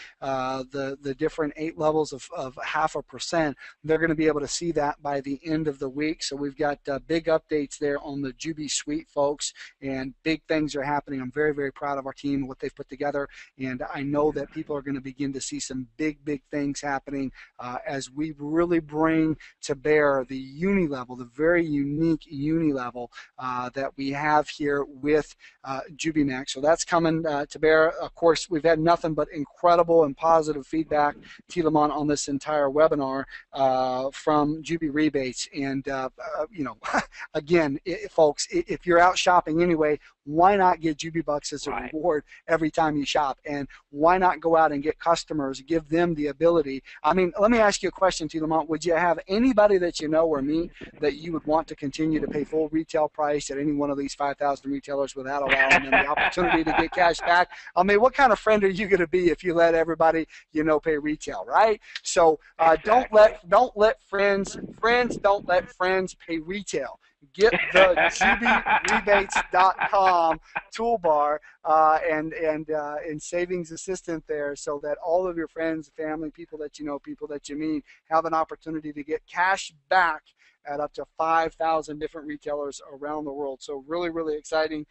different 8 levels of 0.5%, they're going to be able to see that by the end of the week. So we've got big updates there on the Jubi Suite, folks, and big things are happening. I'm very, very proud of our team and what they've put together, and I know that people are going to begin to see some big, big things happening as we really bring to bear the uni level, the very unique uni level that we have here with JubiMax. So that's coming to bear. Of course, we've had nothing but incredible and positive feedback, T. Lamont, on this entire webinar from Jubi Rebates, and you know, again, folks, if you're out shopping anyway, why not get Jubi bucks as a reward every time you shop? And why not go out and get customers, give them the ability? I mean, let me ask you a question, T. Lamont. Would you have anybody that you know or me that you would want to continue to pay full retail price at any one of these 5,000 retailers without allowing them the opportunity to get cash back? I mean, what kind of friend are you going to be if you let everybody you know pay retail, right? So don't let friends don't let friends pay retail. Get the JubiRebates.com toolbar and savings assistant there, so that all of your friends, family, people that you know, people that you meet, have an opportunity to get cash back at up to 5,000 different retailers around the world. So really, really exciting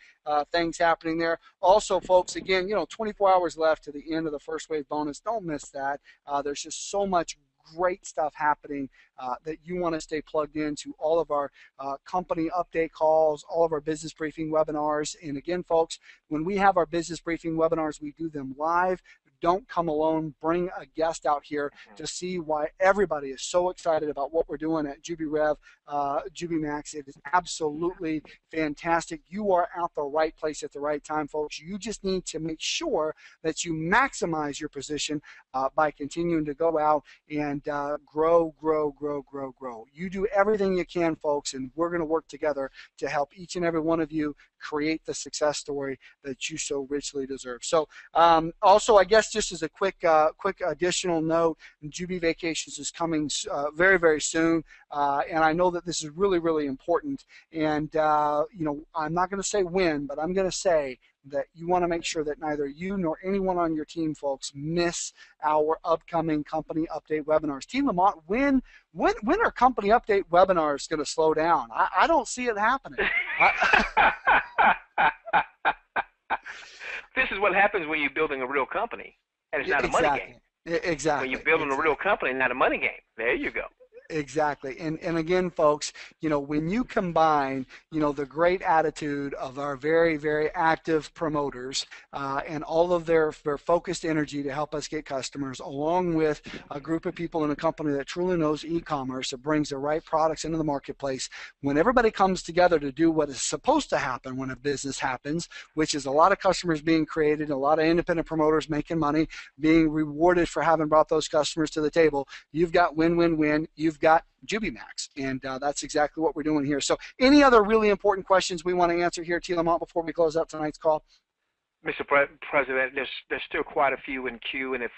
things happening there. Also, folks, again, you know, 24 hours left to the end of the first wave bonus. Don't miss that. There's just so much great stuff happening that you want to stay plugged into all of our company update calls, all of our business briefing webinars. And again, folks, when we have our business briefing webinars, we do them live. Don't come alone. Bring a guest out here to see why everybody is so excited about what we're doing at JubiRev, JubiMax. It is absolutely fantastic. You are at the right place at the right time, folks. You just need to make sure that you maximize your position by continuing to go out and grow. You do everything you can, folks, and we're going to work together to help each and every one of you create the success story that you so richly deserve. So also, I guess just as a quick additional note, Jubi Vacations is coming very, very soon, and I know that this is really, really important. And you know, I'm not going to say when, but I'm going to say that you want to make sure that neither you nor anyone on your team, folks, miss our upcoming company update webinars. Team Lamont, when are company update webinars going to slow down? I don't see it happening. This is what happens when you're building a real company, and it's not a money game. Exactly. When you're building a real company, not a money game. There you go. Exactly. And again, folks, when you combine, the great attitude of our very, very active promoters and all of their focused energy to help us get customers, along with a group of people in a company that truly knows e-commerce, that brings the right products into the marketplace, when everybody comes together to do what is supposed to happen when a business happens, which is a lot of customers being created, a lot of independent promoters making money, being rewarded for having brought those customers to the table, you've got win-win-win. You've got JubiMax, and that's exactly what we're doing here. So any other really important questions we want to answer here, T. Lamont, before we close out tonight's call? Mr. President, there's still quite a few in queue, and if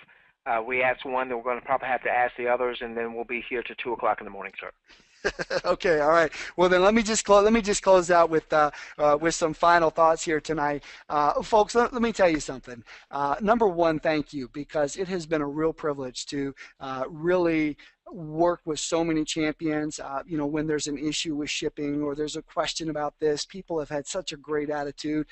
we ask one, then we're going to probably have to ask the others, and then we'll be here till 2 o'clock in the morning, sir. Okay, all right. Well, then let me just close out with some final thoughts here tonight, folks. Let me tell you something. Number one, thank you, because it has been a real privilege to really work with so many champions. When there's an issue with shipping or there's a question about this, people have had such a great attitude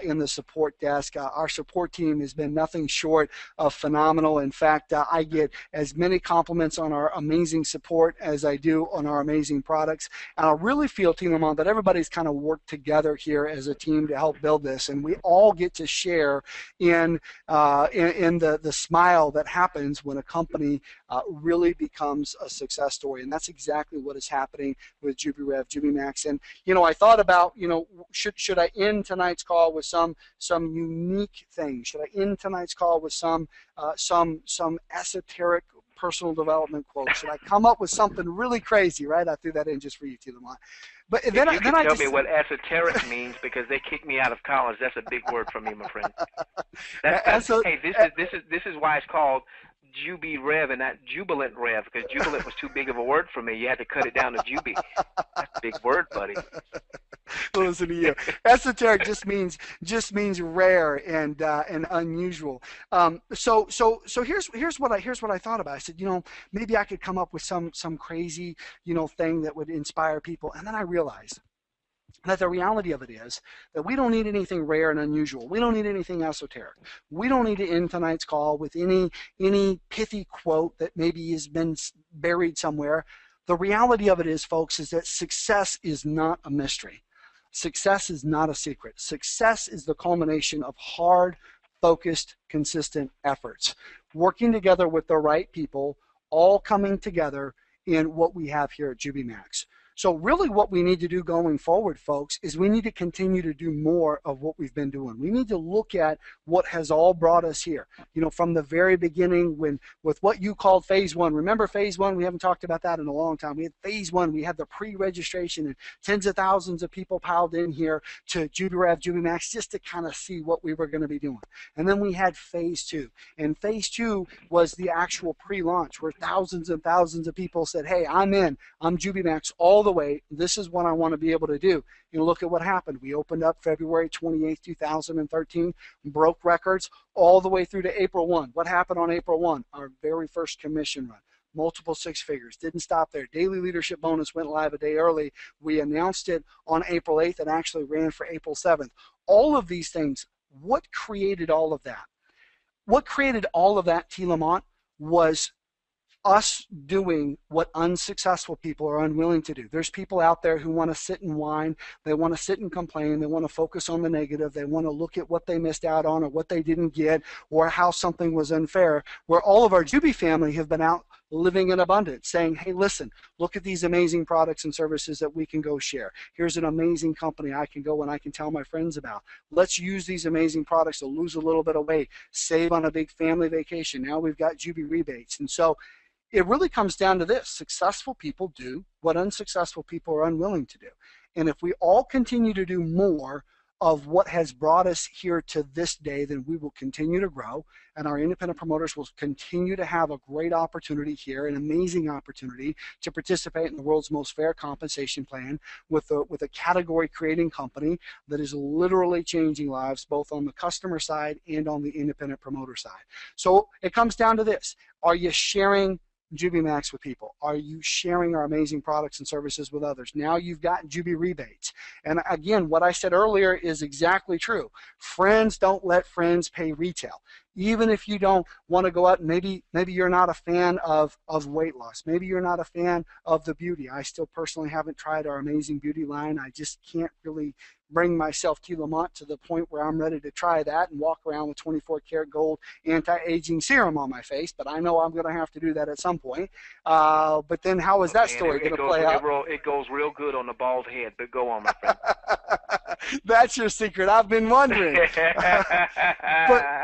in the support desk. Our support team has been nothing short of phenomenal. In fact, I get as many compliments on our amazing support as I do on our amazing products. And I really feel, Team Lamont, that everybody's kind of worked together here as a team to help build this, and we all get to share in the smile that happens when a company really becomes a success story. And that's exactly what is happening with JubiRev, JubiMax. And I thought about, should I end tonight's call with some unique thing? Should I end tonight's call with some esoteric personal development quote? Should I come up with something really crazy? Right? I threw that in just for you, T. Lamont. But then you can tell me what esoteric means, because they kicked me out of college. That's a big word for me, my friend. Hey, this is why it's called Jubi Rev and not Jubilant Rev, because Jubilant was too big of a word for me. You had to cut it down to Jubi. That's a big word, buddy. Listen to you. Esoteric just means rare and unusual. So here's what I thought about. I said, maybe I could come up with some crazy thing that would inspire people, and then I realized that the reality of it is that we don't need anything rare and unusual. We don't need anything esoteric. We don't need to end tonight's call with any pithy quote that maybe has been buried somewhere. The reality of it is, folks, is that success is not a mystery. Success is not a secret. Success is the culmination of hard, focused, consistent efforts, working together with the right people, all coming together in what we have here at JubiMax. So really what we need to do going forward, folks, is we need to continue to do more of what we've been doing. We need to look at what has all brought us here. From the very beginning with what you called phase one. Remember phase one? We haven't talked about that in a long time. We had phase one. We had the pre-registration, and tens of thousands of people piled in here to JubiRev, JubiMax, just to kind of see what we were going to be doing. And then we had phase two. And phase two was the actual pre-launch, where thousands and thousands of people said, hey, I'm in. I'm JubiMax all the way. This is what I want to be able to do. Look at what happened. We opened up February 28th, 2013, broke records all the way through to April 1. What happened on April 1? Our very first commission run. Multiple six figures. Didn't stop there. Daily leadership bonus went live a day early. We announced it on April 8th and actually ran for April 7th. All of these things, what created all of that? What created all of that, T. Lamont, was us doing what unsuccessful people are unwilling to do. There's people out there who want to sit and whine. They want to sit and complain. They want to focus on the negative. They want to look at what they missed out on or what they didn't get or how something was unfair, where all of our Jubi family have been out living in abundance, saying, hey, listen, look at these amazing products and services that we can go share. Here's an amazing company I can go and I can tell my friends about. Let's use these amazing products to lose a little bit of weight, save on a big family vacation. Now we've got Jubi rebates. And so it really comes down to this. Successful people do what unsuccessful people are unwilling to do. And if we all continue to do more of what has brought us here to this day, then we will continue to grow, and our independent promoters will continue to have a great opportunity here, an amazing opportunity to participate in the world's most fair compensation plan with a category creating company that is literally changing lives both on the customer side and on the independent promoter side. So it comes down to this. Are you sharing JubiMax with people? Are you sharing our amazing products and services with others? Now you've got Jubi rebates. And again, what I said earlier is exactly true. Friends don't let friends pay retail. Even if you don't want to go out, maybe you're not a fan of weight loss. Maybe you're not a fan of the beauty. I still personally haven't tried our amazing beauty line. I just can't really bring myself to Lamont to the point where I'm ready to try that and walk around with 24 karat gold anti-aging serum on my face, but I know I'm going to have to do that at some point. But then how is that story going to play out? It goes real good on the bald head, but go on, my friend. That's your secret. I've been wondering.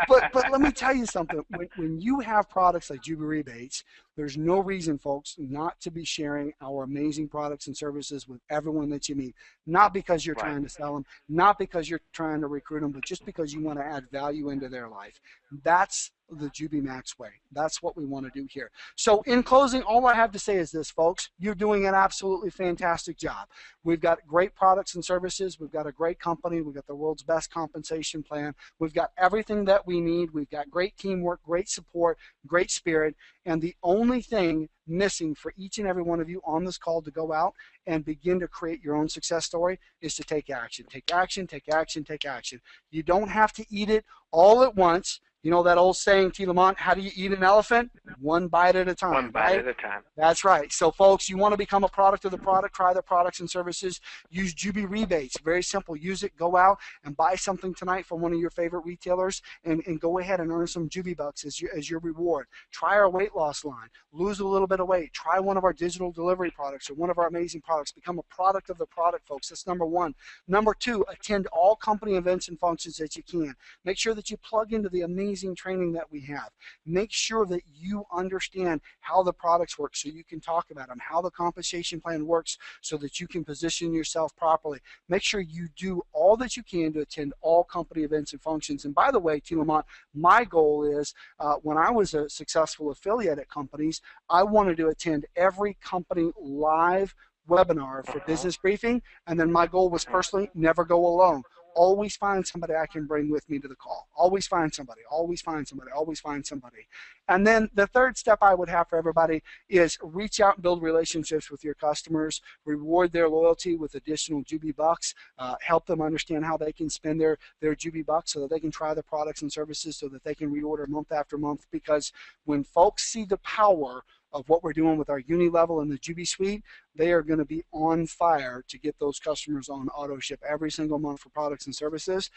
but let me tell you something. When you have products like Jubi Rebates, there's no reason, folks, not to be sharing our amazing products and services with everyone that you meet. Not because you're trying to sell them, not because you're trying to recruit them, but just because you want to add value into their life. That's the Jubi Max way. That's what we want to do here. So in closing, all I have to say is this, folks. You're doing an absolutely fantastic job. We've got great products and services. We've got a great company. We've got the world's best compensation plan. We've got everything that we need. We've got great teamwork, great support, great spirit. And the only thing missing for each and every one of you on this call to go out and begin to create your own success story is to take action. Take action, take action, take action. You don't have to eat it all at once. You know that old saying, T. Lamont, how do you eat an elephant? One bite at a time. One bite at a time. That's right. So, folks, you want to become a product of the product, try the products and services. Use Jubi Rebates. Very simple. Use it. Go out and buy something tonight from one of your favorite retailers and go ahead and earn some Jubi Bucks as your reward. Try our weight loss line. Lose a little bit of weight. Try one of our digital delivery products or one of our amazing products. Become a product of the product, folks. That's number one. Number two, attend all company events and functions that you can. Make sure that you plug into the amazing training that we have. Make sure that you understand how the products work so you can talk about them, how the compensation plan works so that you can position yourself properly. Make sure you do all that you can to attend all company events and functions. And by the way, T. Lamont, my goal is when I was a successful affiliate at companies, I wanted to attend every company live webinar for business briefing, and then my goal was personally never go alone. Always find somebody I can bring with me to the call. Always find somebody, always find somebody, always find somebody. And then the third step I would have for everybody is reach out and build relationships with your customers, reward their loyalty with additional Jubi Bucks, help them understand how they can spend their Jubi Bucks so that they can try the products and services so that they can reorder month after month. Because when folks see the power of what we're doing with our Uni level and the Jubi Suite, they are going to be on fire to get those customers on auto ship every single month for products and services.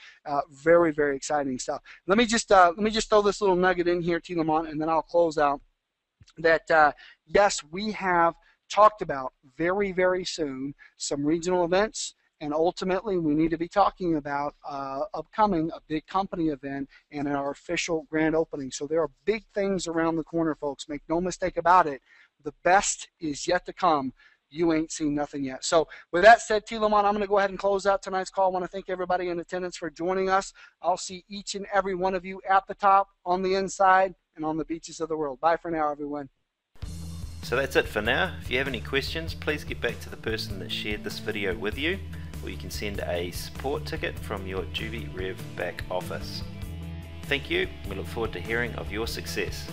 Very, very exciting stuff. Let me just throw this little nugget in here, T. Lamont, and then I'll close out. That yes, we have talked about very, very soon some regional events. And ultimately, we need to be talking about upcoming a big company event and our official grand opening. So there are big things around the corner, folks. Make no mistake about it. The best is yet to come. You ain't seen nothing yet. So with that said, T. Lamont, I'm going to go ahead and close out tonight's call. I want to thank everybody in attendance for joining us. I'll see each and every one of you at the top, on the inside, and on the beaches of the world. Bye for now, everyone. So that's it for now. If you have any questions, please get back to the person that shared this video with you, or you can send a support ticket from your JubiRev back office. Thank you. We look forward to hearing of your success.